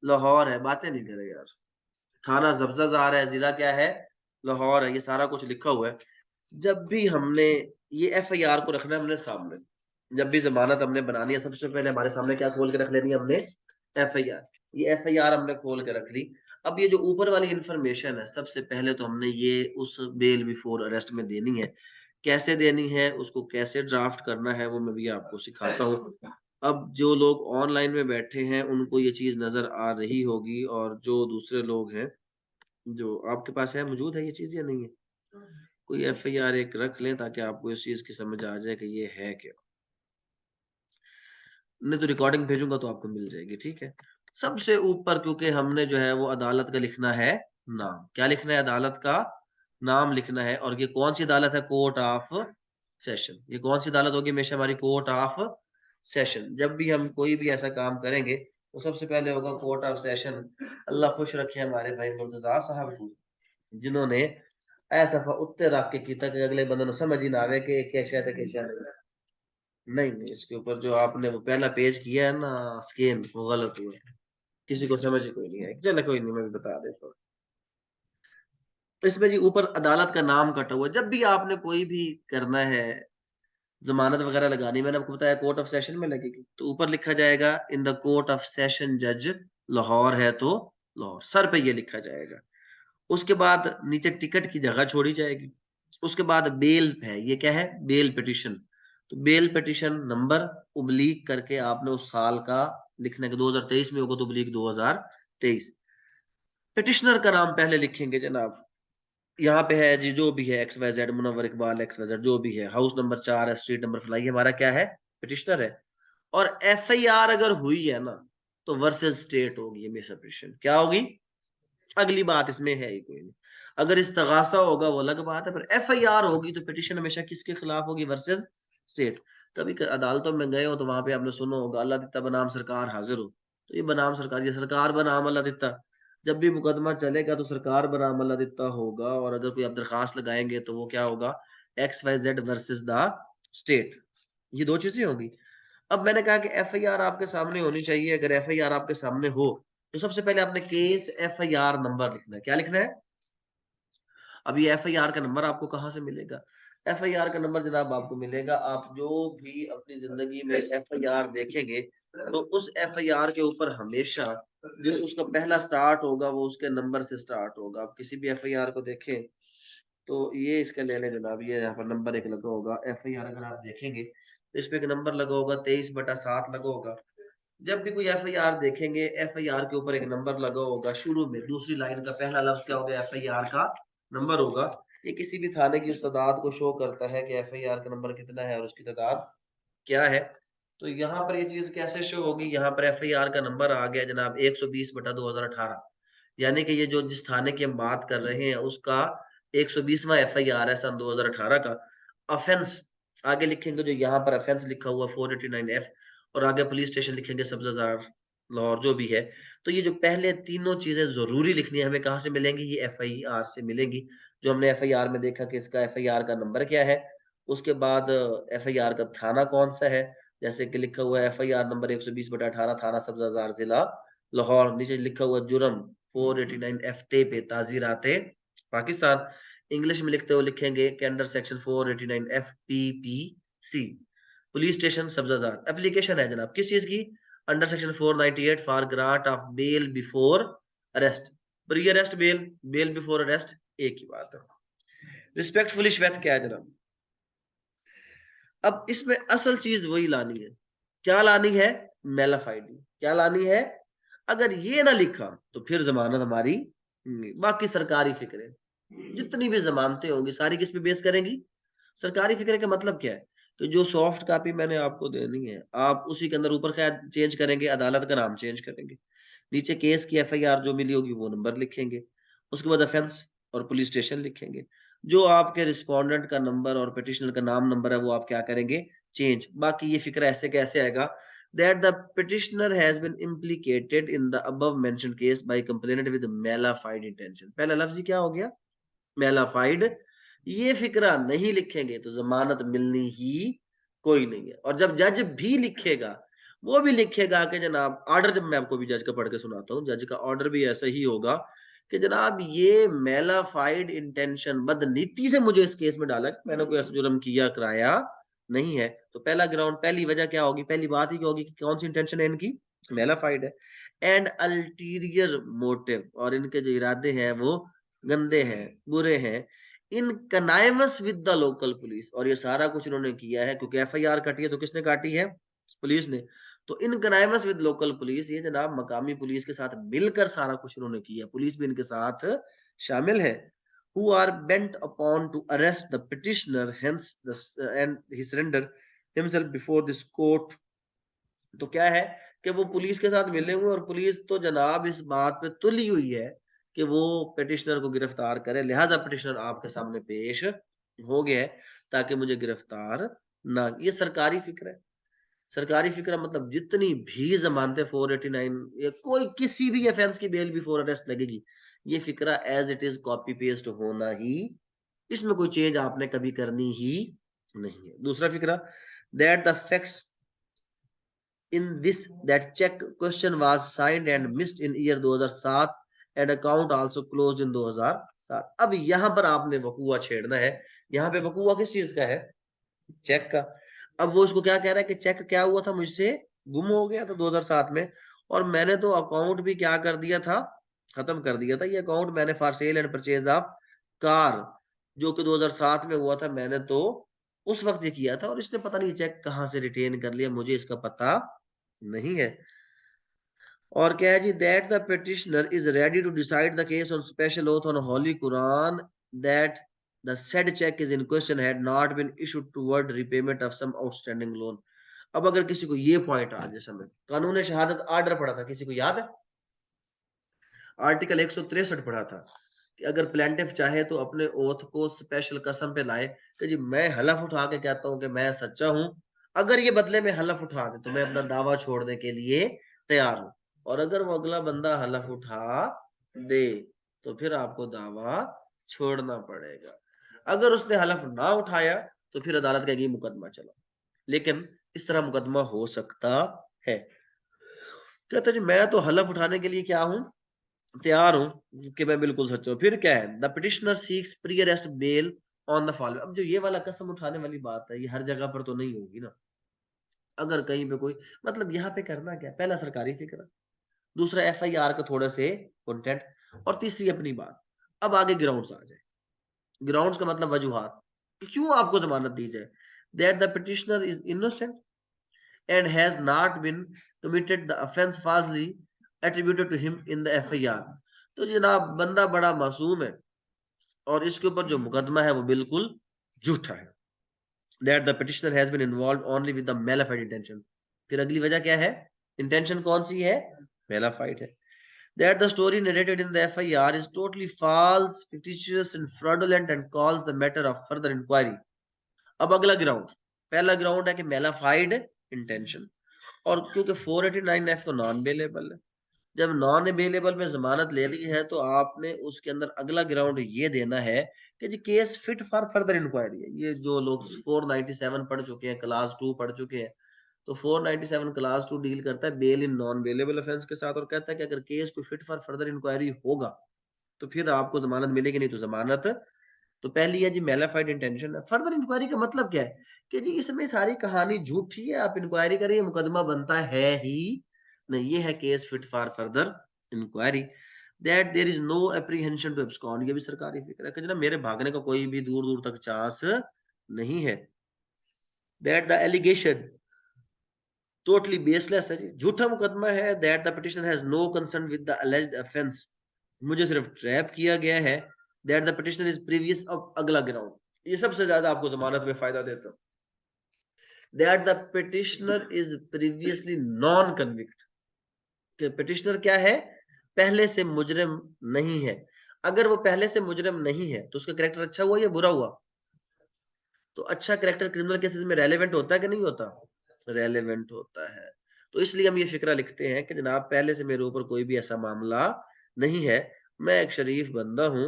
लाहौर है। बातें नहीं करे यार, थाना सब्जाजार है, जिला क्या है, लाहौर है, ये सारा कुछ लिखा हुआ है। जब भी हमने ये एफआईआर को रखना है हमने सामने, जब भी जमानत हमने बनानी है सबसे पहले हमारे सामने क्या खोल के रख लेनी है हमने, एफआईआर। ये एफआईआर हमने खोल के रख ली। अब ये जो ऊपर वाली इंफॉर्मेशन है सबसे पहले तो हमने ये उस बेल बिफोर अरेस्ट में देनी है। कैसे देनी है, उसको कैसे ड्राफ्ट करना है, वो मैं भी आपको सिखाता हूँ। अब जो लोग ऑनलाइन में बैठे हैं उनको ये चीज नजर आ रही होगी, और जो दूसरे लोग हैं जो आपके पास है, मौजूद है ये चीज या नहीं है, कोई एफआईआर एक रख लें ताकि आपको इस चीज की समझ आ जाए कि ये है क्या। नहीं तो रिकॉर्डिंग भेजूंगा तो आपको मिल जाएगी, ठीक है। सबसे ऊपर क्योंकि हमने जो है वो अदालत का लिखना है नाम, क्या लिखना है, अदालत का नाम लिखना है। और ये कौन सी अदालत है, कोर्ट ऑफ सेशन। ये कौन सी अदालत होगी हमेशा हमारी, कोर्ट ऑफ सेशन। जब भी हम कोई भी ऐसा काम करेंगे तो सबसे पहले होगा कोर्ट ऑफ सेशन। अल्लाह खुश रखे हमारे भाई मुर्तजा साहब को, जिन्होंने ऐसा उत्ते रख के किया कि अगले बंदे को समझ ही ना आवे कि क्या शायद क्या शायद नहीं। नहीं, इसके ऊपर जो आपने वो पहला पेज किया है ना स्कैन, वो गलत हुआ है, किसी को समझ ही कोई नहीं है। चलो कोई नहीं, मैं भी बता देता हूँ। तो इसमें जी ऊपर अदालत का नाम कटा हुआ है। जब भी आपने कोई भी करना है, जमानत वगैरह लगानी, मैंने आपको बताया कोर्ट ऑफ सेशन में लगेगी, तो ऊपर लिखा जाएगा in the court of session जज लाहौर है तो लाहौर, सर पे ये लिखा जाएगा। उसके बाद नीचे टिकट की जगह छोड़ी जाएगी। उसके बाद बेल है, ये क्या है, बेल पिटिशन। तो बेल पिटिशन नंबर उब्लीक करके आपने उस साल का लिखने का, 2023 में होगा तो उब्लीक 2023। पिटिशनर का नाम पहले लिखेंगे जनाब। यहाँ पे है जी, जो भी है X Y Z, Munawwar Iqbal X Y Z, जो भी है, हाउस नंबर 4 है, स्ट्रीट नंबर फलाई, हमारा क्या है, पिटिशनर है। और एफ आई आर अगर हुई है ना, तो वर्सेस स्टेट होगी हमेशा पिटिशन, क्या होगी, अगली बात इसमें है ही कोई नहीं। अगर इस्तगासा होगा वो अलग बात है, पर एफ आई आर होगी तो पिटिशन हमेशा किसके खिलाफ होगी, वर्सेस स्टेट। कभी अदालतों में गए हो तो वहां पे आपने सुना होगा अल्लाह दिता बनाम सरकार हाजिर हो। तो ये बनाम सरकार, ये सरकार बनाम अल्लाह दिता, जब भी मुकदमा चलेगा तो सरकार बनाम अल्लाह दिता होगा। और अगर कोई आप दरखास्त लगाएंगे तो वो क्या होगा, X Y Z versus the state, ये दो चीजें होगी। अब मैंने कहा कि एफ आई आर आपके सामने होनी चाहिए। अगर एफ आई आर आपके सामने हो तो सबसे पहले आपने case F I R number लिखना है। क्या लिखना है, अब ये एफ आई आर का नंबर आपको कहां से मिलेगा, एफ आई आर का नंबर जनाब आपको मिलेगा, आप जो भी अपनी जिंदगी में एफ आई आर देखेंगे तो उस एफ आई आर के ऊपर हमेशा जो उसका पहला स्टार्ट होगा वो उसके नंबर से स्टार्ट होगा। आप किसी भी एफ आई आर को देखें तो ये इसका ले लें जनाब, ये यहाँ पर नंबर एक लगा होगा एफ आई आर, अगर आप देखेंगे तो इसमें एक नंबर लगा होगा 23/7 लगा होगा। जब भी कोई एफ आई आर देखेंगे, एफ आई आर के ऊपर एक नंबर लगा होगा, शुरू में दूसरी लाइन का पहला लफ्ज क्या होगा, एफ आई आर का नंबर होगा। ये किसी भी थाने की उस तादाद को शो करता है कि एफ आई आर का नंबर कितना है और उसकी तादाद क्या है। तो यहाँ पर ये चीज कैसे शो होगी, यहाँ पर एफ आई आर का नंबर आ गया जनाब 120/2018, यानी कि ये जो जिस थाने की हम बात कर रहे हैं उसका 120वां एफ आई आर है सन 2018 का। ऑफेंस आगे लिखेंगे, जो यहाँ पर ऑफेंस लिखा हुआ 489F, और आगे पुलिस स्टेशन लिखेंगे सब्जाजार लाहौर, जो भी है। तो ये जो पहले तीनों चीजें जरूरी लिखनी है, हमें कहाँ से मिलेंगी, ये एफ आई आर से मिलेंगी। जो हमने एफ आई आर में देखा कि इसका एफ आई आर का नंबर क्या है, उसके बाद एफ आई आर का थाना कौन सा है, जैसे कि लिखा हुआ है एफ आई आर नंबर 120/18 थाना सब्जाजार जिला लाहौर, नीचे लिखा हुआ जुर्म 489F पे ताजीराते पाकिस्तान। इंग्लिश में लिखते हुए लिखेंगे के under section 489F PPC, police station Sabzazar. Application है जनाब किस चीज की, under section 498 for grant of bail before arrest, pre arrest bail, bail before arrest एक ही बात है। रिस्पेक्टफुली श्वेत क्या है जनाब, अब इसमें असल चीज वही लानी है, क्या लानी है, मेलाफाइडी, क्या लानी है। अगर ये ना लिखा तो फिर जमानत हमारी नहीं। बाकी सरकारी फिक्रें, जितनी भी जमानतें होंगी सारी किस पे बेस करेंगी, सरकारी फिक्रे का मतलब क्या है, तो जो सॉफ्ट कॉपी मैंने आपको देनी है आप उसी के अंदर ऊपर क्या चेंज करेंगे, अदालत का नाम चेंज करेंगे, नीचे केस की एफआईआर जो मिली होगी वो नंबर लिखेंगे, उसके बाद ऑफेंस और पुलिस स्टेशन लिखेंगे। जो आपके रिस्पोंडेंट का नंबर और पिटिशनर का नाम नंबर है वो आप क्या करेंगे, चेंज। बाकी ये फिक्र ऐसे कैसे आएगा, that the petitioner has been implicated in the above mentioned case by complainant with malafide intention। पहला लफ्ज ही क्या हो गया, मेलाफाइड। ये फिक्रा नहीं लिखेंगे तो जमानत मिलनी ही कोई नहीं है। और जब जज भी लिखेगा वो भी लिखेगा कि जनाब ऑर्डर, जब मैं आपको भी जज का पढ़ के सुनाता हूँ, जज का ऑर्डर भी ऐसा ही होगा कि जनाब ये मेलाफाइड इंटेंशन बदनीति से मुझे इस केस में डाला, मैंने कोई ऐसा जुर्म किया कराया नहीं है। तो पहला ग्राउंड, पहली वजह क्या होगी, पहली बात ही क्या होगी कि कौन सी इंटेंशन है इनकी, मेलाफाइड है। एंड अल्टीरियर मोटिव, और इनके जो इरादे हैं वो गंदे हैं, बुरे हैं। इन कनाइवस विद द लोकल पुलिस, और ये सारा कुछ इन्होंने किया है क्योंकि एफआईआर कटी है तो किसने काटी है, पुलिस ने। तो इन कनाइवस विद लोकल पुलिस, ये जनाब मकामी पुलिस के साथ मिलकर सारा कुछ इन्होंने किया, पुलिस भी इनके साथ शामिल है। who are bent upon to arrest the petitioner, hence and he surrender himself before this court। तो क्या है कि वो पुलिस के साथ मिले हुए, और पुलिस तो जनाब इस बात पे तुली हुई है कि वो पिटिशनर को गिरफ्तार करे, लिहाजा पिटिशनर आपके सामने पेश हो गया है ताकि मुझे गिरफ्तार ना, ये सरकारी फिक्र है। सरकारी फिक्रा मतलब जितनी भी जमानतें 489 या कोई किसी भी ऑफेंस की बेल बिफोर अरेस्ट लगेगी, ये फिक्रा as it is copy paste होना ही, इसमें कोई चेंज आपने कभी करनी ही नहीं है। दूसरा फिक्रा, that the facts in this that check question was signed and missed in year 2007 and account also closed in 2007। अब यहां पर आपने वकूआ छेड़ना है। यहां पे वकूआ किस चीज का है? चेक का। अब वो इसको क्या कह रहा है कि चेक क्या हुआ था, मुझसे गुम हो गया था 2007 में, और मैंने तो अकाउंट भी क्या कर दिया था, खत्म कर दिया था। ये अकाउंट मैंने for sale and purchase of car जो कि 2007 में हुआ था, मैंने तो उस वक्त ये किया था, और इसने पता नहीं चेक कहां से रिटेन कर लिया, मुझे इसका पता नहीं है। और क्या है जी, that the petitioner is ready to decide the case on special oath on holy Quran that the said cheque is in question had not been issued toward repayment of some outstanding loan. अब अगर किसी को ये पॉइंट आ जाए समझ, कानून शहादत आर्डर पड़ा था, किसी को याद है? आर्टिकल 163 पढ़ा था कि अगर प्लेंटिफ चाहे तो अपने ओथ को स्पेशल कसम पे लाए कि जी मैं हलफ उठा के कहता हूं कि मैं सच्चा हूं, अगर ये बदले में हलफ उठा दे तो मैं अपना दावा छोड़ने के लिए तैयार हूं। और अगर वो अगला बंदा हलफ उठा दे तो फिर आपको दावा छोड़ना पड़ेगा। अगर उसने हलफ ना उठाया तो फिर अदालत कहेगी मुकदमा चला। लेकिन इस तरह मुकदमा हो सकता है। कहता जी मैं तो हलफ उठाने के लिए क्या हूं, तैयार हूं कि मैं बिल्कुल सच्चा हूं। फिर क्या है, the petitioner seeks pre arrest bail on the following. अब जो ये वाला कसम उठाने वाली बात है, ये हर जगह पर तो नहीं होगी ना। अगर कहीं पे कोई, मतलब यहाँ पे करना क्या, पहला सरकारी फिक्र, दूसरा एफआईआर के थोड़े से कंटेंट, और तीसरी अपनी बात। अब आगे ग्राउंड्स आ जाए। ग्राउंड्स का मतलब वजूहात कि क्यों आपको जमानत दी जाए। That the petitioner is innocent and has not been committed the offense falsely attributed to him in the FIR। तो जनाब बंदा बड़ा मासूम है और इसके ऊपर जो मुकदमा है वो बिल्कुल झूठा है। That the petitioner has been involved only with the malified intention। फिर अगली वजह क्या है, इंटेंशन कौन सी है, मेलाफाइड है। That the story narrated in the FIR is totally false, fictitious and fraudulent and calls the matter of further inquiry। अब अगला ग्राउंड, पहला ग्राउंड है कि मेलाफाइड इंटेंशन, और क्योंकि 489F तो नॉन अवेलेबल है, जब नॉन अवेलेबल में जमानत ले ली है तो आपने उसके अंदर अगला ग्राउंड ये देना है कि जी case fit for further inquiry है। ये जो लोग 497 पढ़ चुके हैं, क्लास 2 पढ़ चुके हैं, तो 497 क्लास 2 डील करता है bail in non available offence के साथ, और कहता है कि अगर केस को फिट फॉर फर्दर इंक्वायरी होगा तो फिर आपको जमानत मिलेगी, नहीं तो जमानत। तो पहली है जी मेलाफाइड इंटेंशन है। फर्दर इंक्वायरी का मतलब क्या है कि जी इसमें सारी कहानी झूठी है, आप इंक्वायरी करिए, मुकदमा बनता है ही नहीं। ये है case fit for further inquiry. That there is no apprehension to abscond, ये भी सरकारी फिक्र है कि जनाब मेरे भागने का कोई भी दूर दूर तक चांस नहीं है। That the allegation totally baseless है जी, झूठा मुकदमा है। That the petitioner has no concern with the alleged offence, मुझे सिर्फ ट्रैप किया गया है। That the petitioner is previous, अब अगला ग्राउंड, ये सबसे ज्यादा आपको जमानत में फायदा देता है। That the petitioner is previously non convict, कि पिटिशनर क्या है, पहले से मुजरिम नहीं है। अगर वो पहले से मुजरिम नहीं है तो उसका कैरेक्टर अच्छा हुआ या बुरा हुआ? तो अच्छा कैरेक्टर क्रिमिनल केसेस में रेलेवेंट होता है कि नहीं होता? रेलेवेंट होता है। तो इसलिए हम ये फिक्रा लिखते हैं कि जनाब पहले से मेरे ऊपर कोई भी ऐसा मामला नहीं है, मैं एक शरीफ बंदा हूं।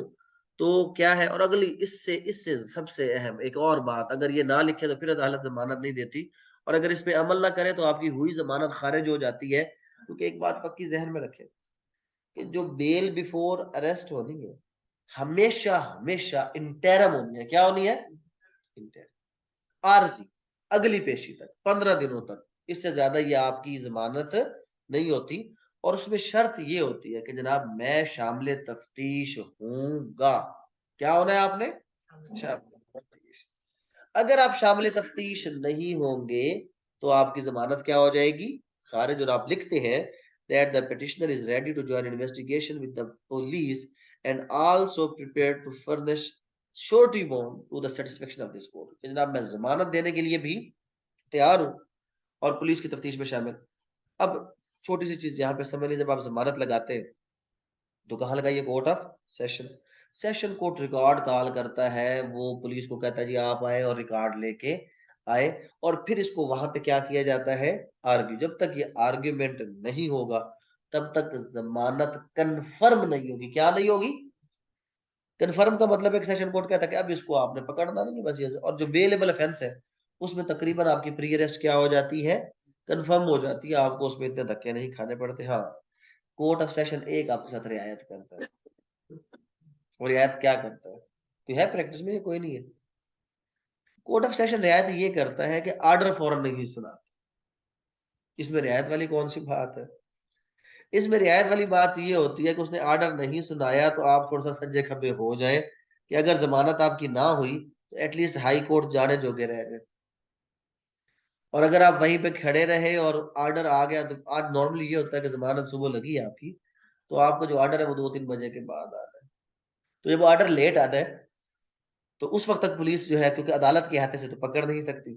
तो क्या है, और अगली इससे इससे सबसे अहम एक और बात, अगर ये ना लिखे तो फिर अदालत जमानत नहीं देती, और अगर इस पे अमल ना करे तो आपकी हुई जमानत खारिज हो जाती है। क्योंकि एक बात पक्की जहन में रखें कि जो बेल बिफोर अरेस्ट होनी है, हमेशा हमेशा इंटरम होनी है। क्या होनी है? इंटरम, आरजी, अगली पेशी तक 15 दिनों तक, इससे ज्यादा ये आपकी जमानत नहीं होती। और उसमें शर्त ये होती है कि जनाब मैं शामिल तफ्तीश हूंगा। क्या होना है आपने? शामिल तफ्तीश। अगर आप शामिल तफ्तीश नहीं होंगे तो आपकी जमानत क्या हो जाएगी? खारिज। और आप लिखते हैं that the petitioner is ready to join investigation with the police and also prepared to furnish surety bond to the satisfaction of this court। कि जनाब मैं जमानत देने के लिए भी तैयार हूं और पुलिस की तफ्तीश में शामिल। अब छोटी सी चीज यहाँ पे समझ लीजिए, जब आप जमानत लगाते हैं तो कहाँ लगाइए? Court of session. Session court record call करता है, वो पुलिस को कहता है जी आप आए और रिकॉर्ड लेके आए, और फिर इसको वहां पे क्या किया जाता है, आर्ग्यू। जब तक ये आर्ग्यूमेंट नहीं होगा तब तक जमानत कंफर्म नहीं होगी। क्या नहीं होगी? कंफर्म का मतलब एक सेशन कोर्ट कहता है कि अब इसको आपने पकड़ना नहीं, बस ये। और जो बेलेबल ऑफेंस है उसमें तकरीबन आपकी प्री अरेस्ट क्या हो जाती है, कंफर्म हो जाती है, आपको उसमें इतने धक्के नहीं खाने पड़ते। हाँ, कोर्ट ऑफ सेशन एक आपके साथ रियायत करता है। और रियायत क्या करता है, तो है प्रैक्टिस में, ये कोई नहीं है। कोर्ट ऑफ सेशन रियायत ये करता है कि ऑर्डर फौरन नहीं सुनाता। इसमें रियायत वाली कौन सी बात है? इसमें रियायत वाली बात ये होती है कि उसने ऑर्डर नहीं सुनाया तो आप थोड़ा सा सज्जे खब्बे हो जाए कि अगर जमानत आपकी ना हुई तो एटलीस्ट हाई कोर्ट जाने जोगे रह गए। और अगर आप वहीं पे खड़े रहे और ऑर्डर आ गया, तो आज नॉर्मली ये होता है कि जमानत सुबह लगी है आपकी, तो आपका जो ऑर्डर है वो 2-3 बजे के बाद आता है। तो जब ऑर्डर लेट आता है तो उस वक्त तक पुलिस जो है, क्योंकि अदालत के हाथे से तो पकड़ नहीं सकती,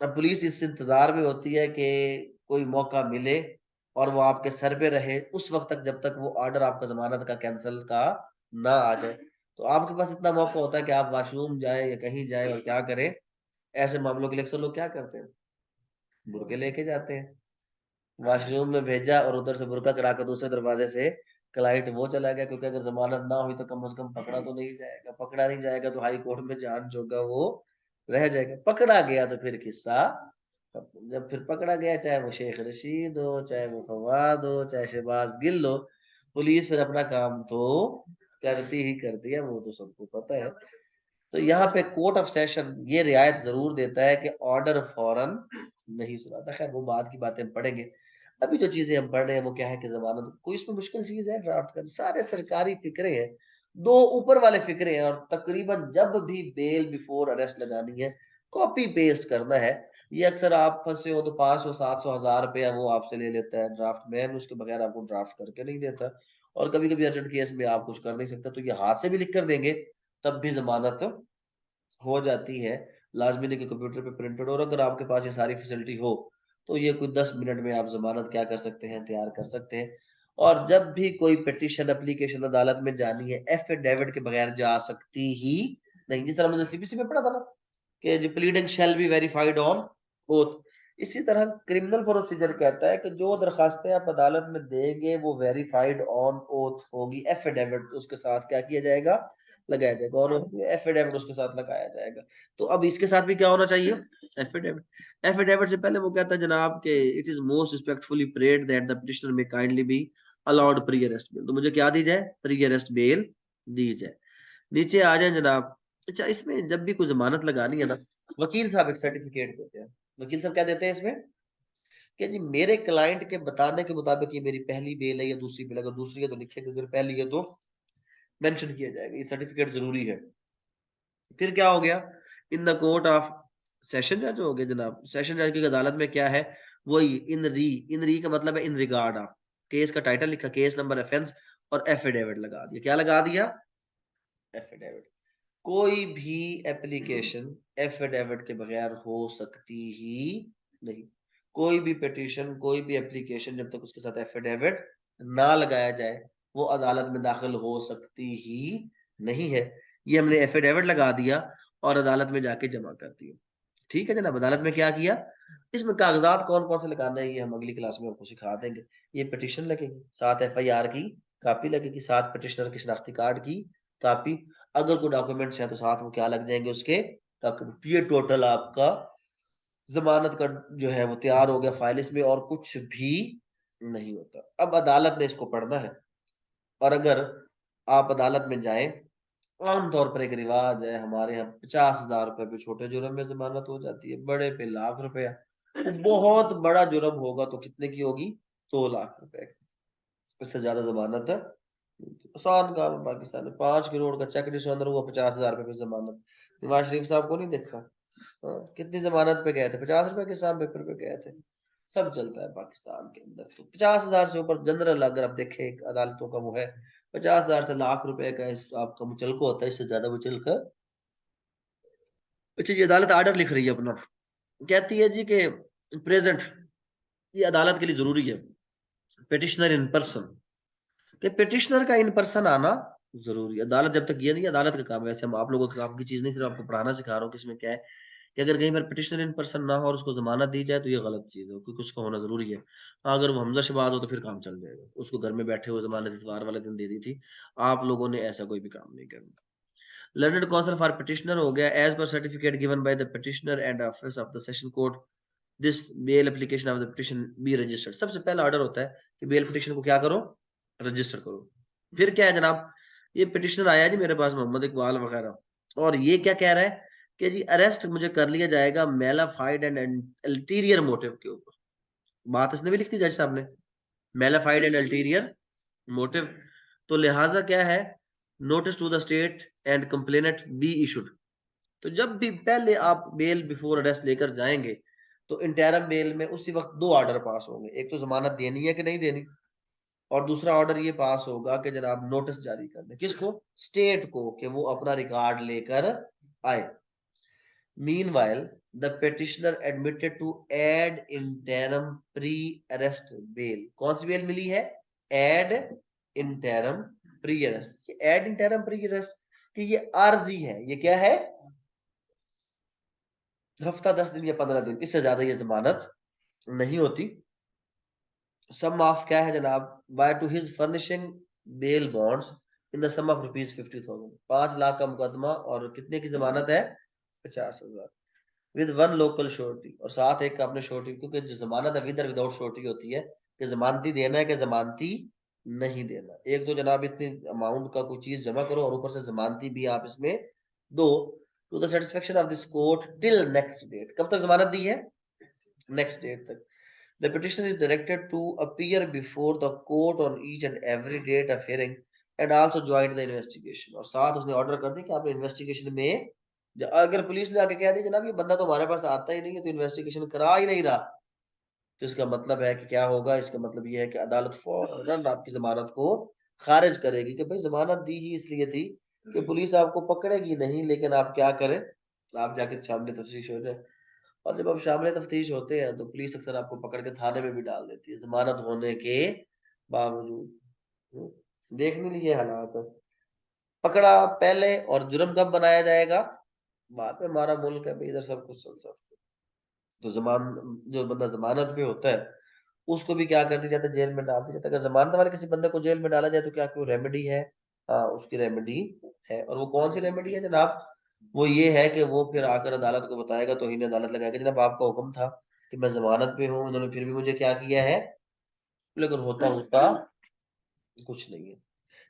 अब पुलिस इस इंतजार में होती है कि कोई मौका मिले और वो आपके सर पे रहे उस वक्त तक, जब तक वो ऑर्डर आपका जमानत का कैंसिल का ना आ जाए। तो आपके पास इतना मौका होता है कि आप वॉशरूम जाए या कहीं जाए, और क्या करें, ऐसे मामलों के लिए अक्सर लोग क्या करते हैं, बुरके लेके जाते हैं। वॉशरूम में भेजा और उधर से बुरका करा कर दूसरे दरवाजे से क्लाइंट वो चला गया, क्योंकि अगर जमानत ना हुई तो कम से कम पकड़ा तो नहीं जाएगा, पकड़ा नहीं जाएगा तो हाई कोर्ट में जान जोगा वो रह जाएगा। पकड़ा गया तो फिर किस्सा, जब फिर पकड़ा गया, चाहे वो शेख रशीद हो, चाहे वो फवाद हो, चाहे शहबाज गिल हो, पुलिस फिर अपना काम तो करती ही करती है, वो तो सबको पता है। तो यहाँ पे कोर्ट ऑफ सेशन ये रियायत जरूर देता है कि ऑर्डर फौरन नहीं सुनाता। खैर वो बाद की बातें हम पढ़ेंगे। अभी जो चीजें हम पढ़ रहे हैं वो क्या है कि जमानत कोई इसमें मुश्किल चीज है ड्राफ्ट करना, सारे सरकारी फिक्रे हैं, दो ऊपर वाले फिक्रे हैं, और तकरीबन जब भी बेल बिफोर अरेस्ट लगानी है कॉपी पेस्ट करना है। ये अक्सर आप फंसे हो तो 500, 700, 1000 रुपया वो आपसे ले लेता है ड्राफ्ट मैन, उसके बगैर आपको ड्राफ्ट करके नहीं देता। और कभी कभी अर्जेंट केस में आप कुछ कर नहीं सकता, तो ये हाथ से भी लिख कर देंगे तब भी जमानत हो जाती है। लाजमी नहीं कि कंप्यूटर पे प्रिंटेड हो, और अगर आपके पास ये सारी फैसिलिटी हो तो ये कोई 10 मिनट में आप जमानत क्या कर सकते हैं, तैयार कर सकते हैं। और जब भी कोई पिटीशन एप्लीकेशन अदालत में जानी है, एफिडेविट के बगैर जा सकती ही नहीं। जिस तरह मैंने सीबीसी में पढ़ा था ना कि जो pleading shall be verified on oath, इसी तरह क्रिमिनल प्रोसीजर कहता है कि जो दरखास्तें आप अदालत में देंगे वो वेरीफाइड ऑन ओथ होगी, एफिडेविट उसके साथ क्या किया जाएगा, लगाया जाएगा, और एफिडेविट उसके साथ लगाया जाएगा। तो अब इसके साथ भी क्या होना चाहिए, एफिडेविट। एफिडेविट से पहले वो कहता है जनाब के it is most respectfully prayed that the petitioner may kindly be allowed pre arrest bail, तो मुझे क्या दी जाए, प्री अरेस्ट बेल दी जाए। नीचे आ जाए जनाब। अच्छा, इसमें जब भी कोई जमानत लगानी है ना, वकील साहब एक सर्टिफिकेट देते हैं। वकील साहब क्या देते हैं इसमें, कि जी मेरे क्लाइंट के बताने के मुताबिक ये मेरी पहली बेल है या दूसरी बेल, अगर दूसरी है तो लिखेगा, अगर पहली है तो मेंशन किया जाएगा, ये सर्टिफिकेट जरूरी है। फिर क्या हो गया, in the court of session जज हो गया जनाब, सेशन जज की अदालत में क्या है, वही इन री का मतलब है इन रिगार्ड ऑफ, केस का टाइटल लिखा, केस नंबर, ऑफेंस, और एफिडेविट लगा दिया। क्या लगा दिया, एफिडेविट। कोई भी एप्लीकेशन एफिडेविट के बगैर हो सकती ही नहीं। कोई भी पिटीशन, कोई भी एप्लीकेशन जब तक उसके साथ एफिडेविट ना लगाया जाए वो अदालत में दाखिल हो सकती ही नहीं है। ये हमने एफिडेविट लगा दिया और अदालत में जाके जमा कर दिया। ठीक है जनाब, अदालत में क्या किया, इसमें कागजात कौन कौन से लगाना है ये हम अगली क्लास में आपको सिखा देंगे। ये पिटीशन लगेगी, साथ एफआईआर की कॉपी लगेगी, साथ पिटिशनर के शनाख्ती कार्ड की कॉपी, अगर कोई डॉक्यूमेंट्स है तो साथ वो क्या लग जाएंगे, उसके डॉक्यूमेंट। ये टोटल आपका जमानत का जो है वो तैयार हो गया फाइल, इसमें और कुछ भी नहीं होता। अब अदालत ने इसको पढ़ना है, और अगर आप अदालत में जाएं, आमतौर पर एक रिवाज है हमारे यहाँ, 50,000 रुपए पे छोटे जुर्म में जमानत हो जाती है, बड़े पे लाख रुपया। तो बहुत बड़ा जुर्म होगा तो कितने की होगी, 2 लाख रुपए की। इससे ज्यादा जमानत है आसान काम है। पाकिस्तान में 5 करोड़ का चेक डिसऑनर हुआ, 50,000 रुपए पे जमानत। नवाज शरीफ साहब को नहीं देखा, हाँ, कितनी जमानत पे गए थे, 50 रुपए के हिसाब पेपर पे गए थे। सब चलता है पाकिस्तान के अंदर। तो 50,000 से ऊपर जनरल अगर आप देखें अदालतों का वो है, 50,000 से लाख रुपए का इस आपका मुचलका होता है, इससे ज्यादा मुचलका। अच्छा, ये अदालत आर्डर लिख रही है अपना, कहती है जी कि प्रेजेंट, ये अदालत के लिए जरूरी है, पिटिशनर इन पर्सन, कि पिटिशनर का इन पर्सन आना जरूरी है। अदालत जब तक ये नहीं, अदालत का काम है, वैसे हम आप लोगों के काम की चीज नहीं, सिर्फ आपको पढ़ाना सिखा रहा हूँ कि इसमें क्या है, कि अगर कहीं पर पिटिशनर इन पर्सन ना हो और उसको जमानत दी जाए तो ये गलत चीज है, क्योंकि उसका होना जरूरी है। हाँ, अगर वो हमजा शहबाज हो तो फिर काम चल जाएगा, उसको घर में बैठे हुए जमानत इतवार वाले दिन दे दी थी। आप लोगों ने ऐसा कोई भी काम नहीं करना। लर्नड कौंसल फॉर पिटिशनर हो गया, as per certificate given by the petitioner and office of the session court this bail application of the petition be registered. सबसे पहला ऑर्डर होता है कि बेल पिटिशन को क्या करो, रजिस्टर करो। फिर क्या है जनाब, ये पिटिशनर आया जी मेरे पास, मोहम्मद इकबाल वगैरह, और ये क्या कह रहा है कि जी अरेस्ट मुझे कर लिया जाएगा मेलाफाइड एंड अल्टीरियर मोटिव के ऊपर। बात इसने भी लिख दी जज साहब ने, मेलाफाइड एंड अल्टीरियर मोटिव। तो लिहाजा क्या है, notice to the state and complainant be issued. तो जब भी पहले आप बेल बिफोर अरेस्ट लेकर जाएंगे तो इंटरम बेल में उसी वक्त दो ऑर्डर पास होंगे, एक तो जमानत देनी है कि नहीं देनी, और दूसरा ऑर्डर ये पास होगा कि जनाब नोटिस जारी कर दे, किसको, स्टेट को, कि वो अपना रिकॉर्ड लेकर आए। Meanwhile the petitioner admitted to ad interim pre arrest bail. कौन सी बेल मिली है, ad interim pre arrest. Ad interim pre arrest कि ये आर्जी है, ये क्या है, हफ्ता 10 दिन या 15 दिन, इससे ज्यादा ये जमानत नहीं होती। सम ऑफ क्या है जनाब, by to his furnishing bail bonds in the sum of ₹50,000। 5 lakh का मुकदमा और कितने की जमानत है, 50,000, विद वन लोकल श्योरिटी, और साथ एक का अपने श्योरिटी, क्योंकि जो जमानत है विद और विदाउट श्योरिटी होती है, कि जमानती देना है कि जमानती नहीं देना। एक तो जनाब इतनी अमाउंट का कोई चीज जमा करो और ऊपर से जमानती भी आप इसमें दो, to the satisfaction of this court till next date. कब तक जमानत दी है, नेक्स्ट डेट तक। The petition is directed to appear before the court on each and every date of hearing and also join the investigation। और साथ उसने ऑर्डर कर दी कि आप इन्वेस्टिगेशन में, अगर पुलिस ने आके कह दी जनाब ये बंदा तो हमारे पास आता ही नहीं है, तो इन्वेस्टिगेशन करा ही नहीं रहा, तो इसका मतलब है कि क्या होगा, इसका मतलब ये है कि अदालत फौरन आपकी जमानत को खारिज करेगी, कि भाई जमानत दी ही इसलिए थी कि पुलिस आपको पकड़ेगी नहीं, लेकिन आप क्या करें, आप जाके सामने तफ्तीश हो जाए। और जब आप शामिल तफ्तीश होते हैं तो पुलिस अक्सर आपको पकड़ के थाने में भी डाल देती है जमानत होने के बावजूद। देखने लिए हालात है। पकड़ा पहले और जुर्म कब बनाया जाएगा, बाद में। हमारा मुल्क है भाई, इधर सब कुछ चल सकता है। तो जो बंदा जमानत पे होता है उसको भी क्या कर दिया जाता है, जेल में डाल दिया जाता है। अगर जमानत वाले किसी बंदे को जेल में डाला जाए तो क्या कोई रेमेडी है, हाँ उसकी रेमेडी है। और वो कौन सी रेमेडी है जनाब, वो ये है कि वो फिर आकर अदालत को बताएगा, तौहीन अदालत लगाएगा, जनाब आपका हुक्म था कि मैं जमानत पे हूँ, उन्होंने फिर भी मुझे क्या किया है, लेकिन होता होता कुछ नहीं है।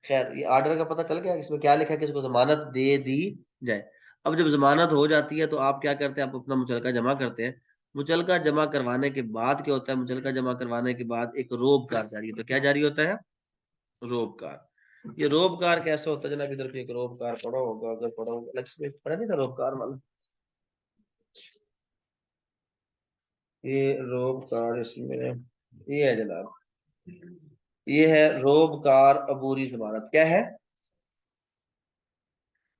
खैर ये आर्डर का पता चल गया, इसमें क्या लिखा है कि इसको जमानत दे दी जाए। अब जब जमानत हो जाती है तो आप क्या करते हैं, आप अपना मुचलका जमा करते हैं। मुचलका जमा करवाने के बाद क्या होता है, मुचलका जमा करवाने के बाद एक रोबकार जारी होता है। क्या जारी होता है, रोबकार। ये रोबकार कैसे होता है जनाब, इधर भी एक रोबकार पढ़ा होगा, अगर पढ़ा होगा, अलग से पढ़ा नहीं था रोबकार वाला, ये रोबकार इसमें ये है जनाब, ये है रोबकार अबूरी जमानत। क्या है,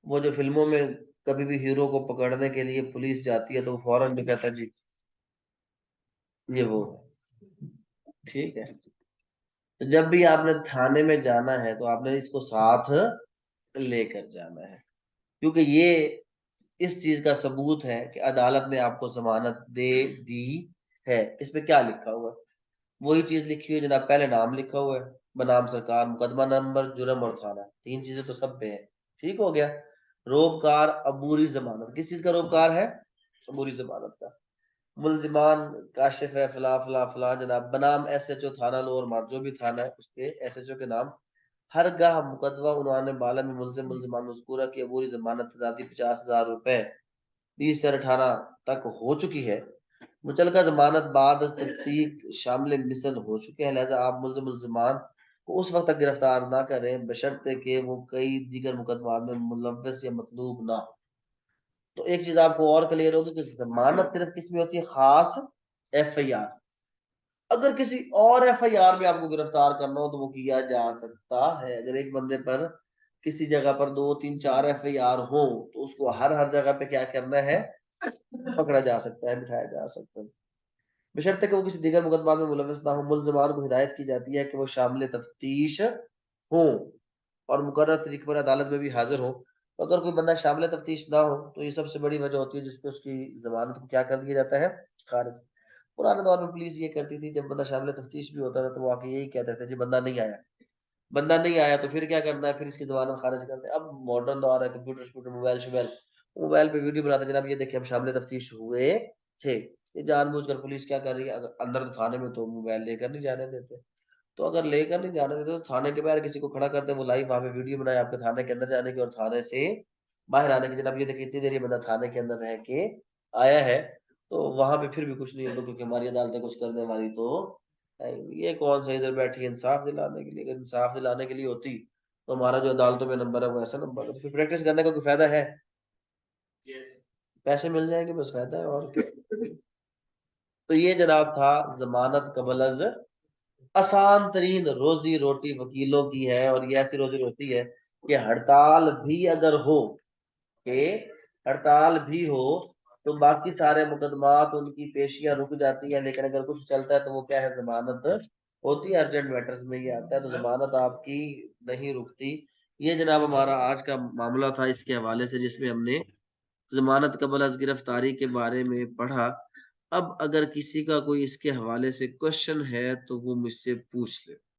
वो जो फिल्मों में कभी भी हीरो को पकड़ने के लिए पुलिस जाती है तो वो फौरन भी कहता है जी ये वो है। ठीक है, तो जब भी आपने थाने में जाना है तो आपने इसको साथ लेकर जाना है, क्योंकि ये इस चीज का सबूत है कि अदालत ने आपको जमानत दे दी है। इसमें क्या लिखा हुआ है, वही चीज लिखी हुई है जनाब, पहले नाम लिखा हुआ है, बनाम सरकार, मुकदमा नंबर, जुर्म और थाना, तीन चीजें तो सब पे है। ठीक हो गया। रोबकार अबूरी जमानत, किस चीज का रोबकार है, अबूरी जमानत का। मुलजिमान काशिफ है फला फला फला जनाब, बनाम SHO थाना लोअर मार, जो भी थाना है उसके SHO के नाम। हर गाह मुकदमा उन्होंने बाला में मुलजिमान मजकूरा की अबूरी जमानत दादी 50,000 रुपए 20/18 तक हो चुकी है। मुतलका जमानत बाद तस्दीक शामिल मिसल हो चुके हैं, लिहाजा आप मुलजिमान को उस वक्त तक गिरफ्तार ना करें बशर्ते कि वो कई दीगर मुकदमा में मुलव्वस या मतलूब ना हो। तो एक चीज आपको और क्लियर होगी कि जमानत सिर्फ किस में होती है, खास FIR। अगर किसी और FIR में आपको गिरफ्तार करना हो तो वो किया जा सकता है। अगर एक बंदे पर किसी जगह पर 2 3 4 FIR हो तो उसको हर हर जगह पे क्या करना है, पकड़ा जा सकता है, बिठाया जा सकता है, बशर्ते कि वो किसी दीगर मुकदमा में मुलव्वस ना हो। मुलजमान को हिदायत की जाती है कि वो शामिल तफ्तीश हो और मुकर्रर तरीके पर अदालत में भी हाजिर हो। अगर कोई बंदा शामिल तफ्तीश ना हो तो ये सबसे बड़ी वजह होती है जिसपे उसकी जमानत को क्या कर दिया जाता है, खारिज। पुराने दौर में पुलिस ये करती थी, जब बंदा शामिल तफ्तीश भी होता था तो वो आके यही कहते थे जी बंदा नहीं आया, बंदा नहीं आया तो फिर क्या करना है, फिर इसकी जमानत खारिज करते हैं। अब मॉडर्न दौर है, कंप्यूटर शप्यूटर मोबाइल शोबाइल, मोबाइल पे वीडियो बनाते हैं, जनाब ये देखिए हम शामिल तफ्तीश हुए थे। ये जानबूझकर पुलिस क्या कर रही है, अंदर थाने में तो मोबाइल लेकर नहीं जाने देते, तो अगर लेकर नहीं जाने देते तो थाने के बाहर किसी को खड़ा करते हैं, वो लाइव वहां पे वीडियो बनाए आपके थाने के अंदर जाने की और थाने से बाहर आने की, जनाब ये देखिए इतनी देर ये बंदा थाने के अंदर रह के आया है, तो वहां पे फिर भी कुछ नहीं होता क्योंकि हमारी अदालतें कुछ करने वाली तो है ही नहीं। ये कौन सा इधर बैठी है इंसाफ दिलाने के लिए, अगर इंसाफ दिलाने के लिए होती तो हमारा जो अदालतों में नंबर है वो ऐसा नंबर है, तो फिर प्रैक्टिस करने का कोई फायदा है, पैसे मिल जाएंगे बस फायदा है और क्या। तो ये जनाब था जमानत कबल अज, आसान तरीन रोजी रोटी वकीलों की है, और ये ऐसी रोजी रोटी है कि हड़ताल भी अगर हो, कि हड़ताल भी हो तो बाकी सारे मुकदमात उनकी पेशियां रुक जाती है, लेकिन अगर कुछ चलता है तो वो क्या है, जमानत होती है, अर्जेंट मैटर्स में ये आता है, तो जमानत आपकी नहीं रुकती। ये जनाब हमारा आज का मामला था इसके हवाले से, जिसमें हमने जमानत कबल अज गिरफ्तारी के बारे में पढ़ा। अब अगर किसी का कोई इसके हवाले से क्वेश्चन है तो वो मुझसे पूछ ले।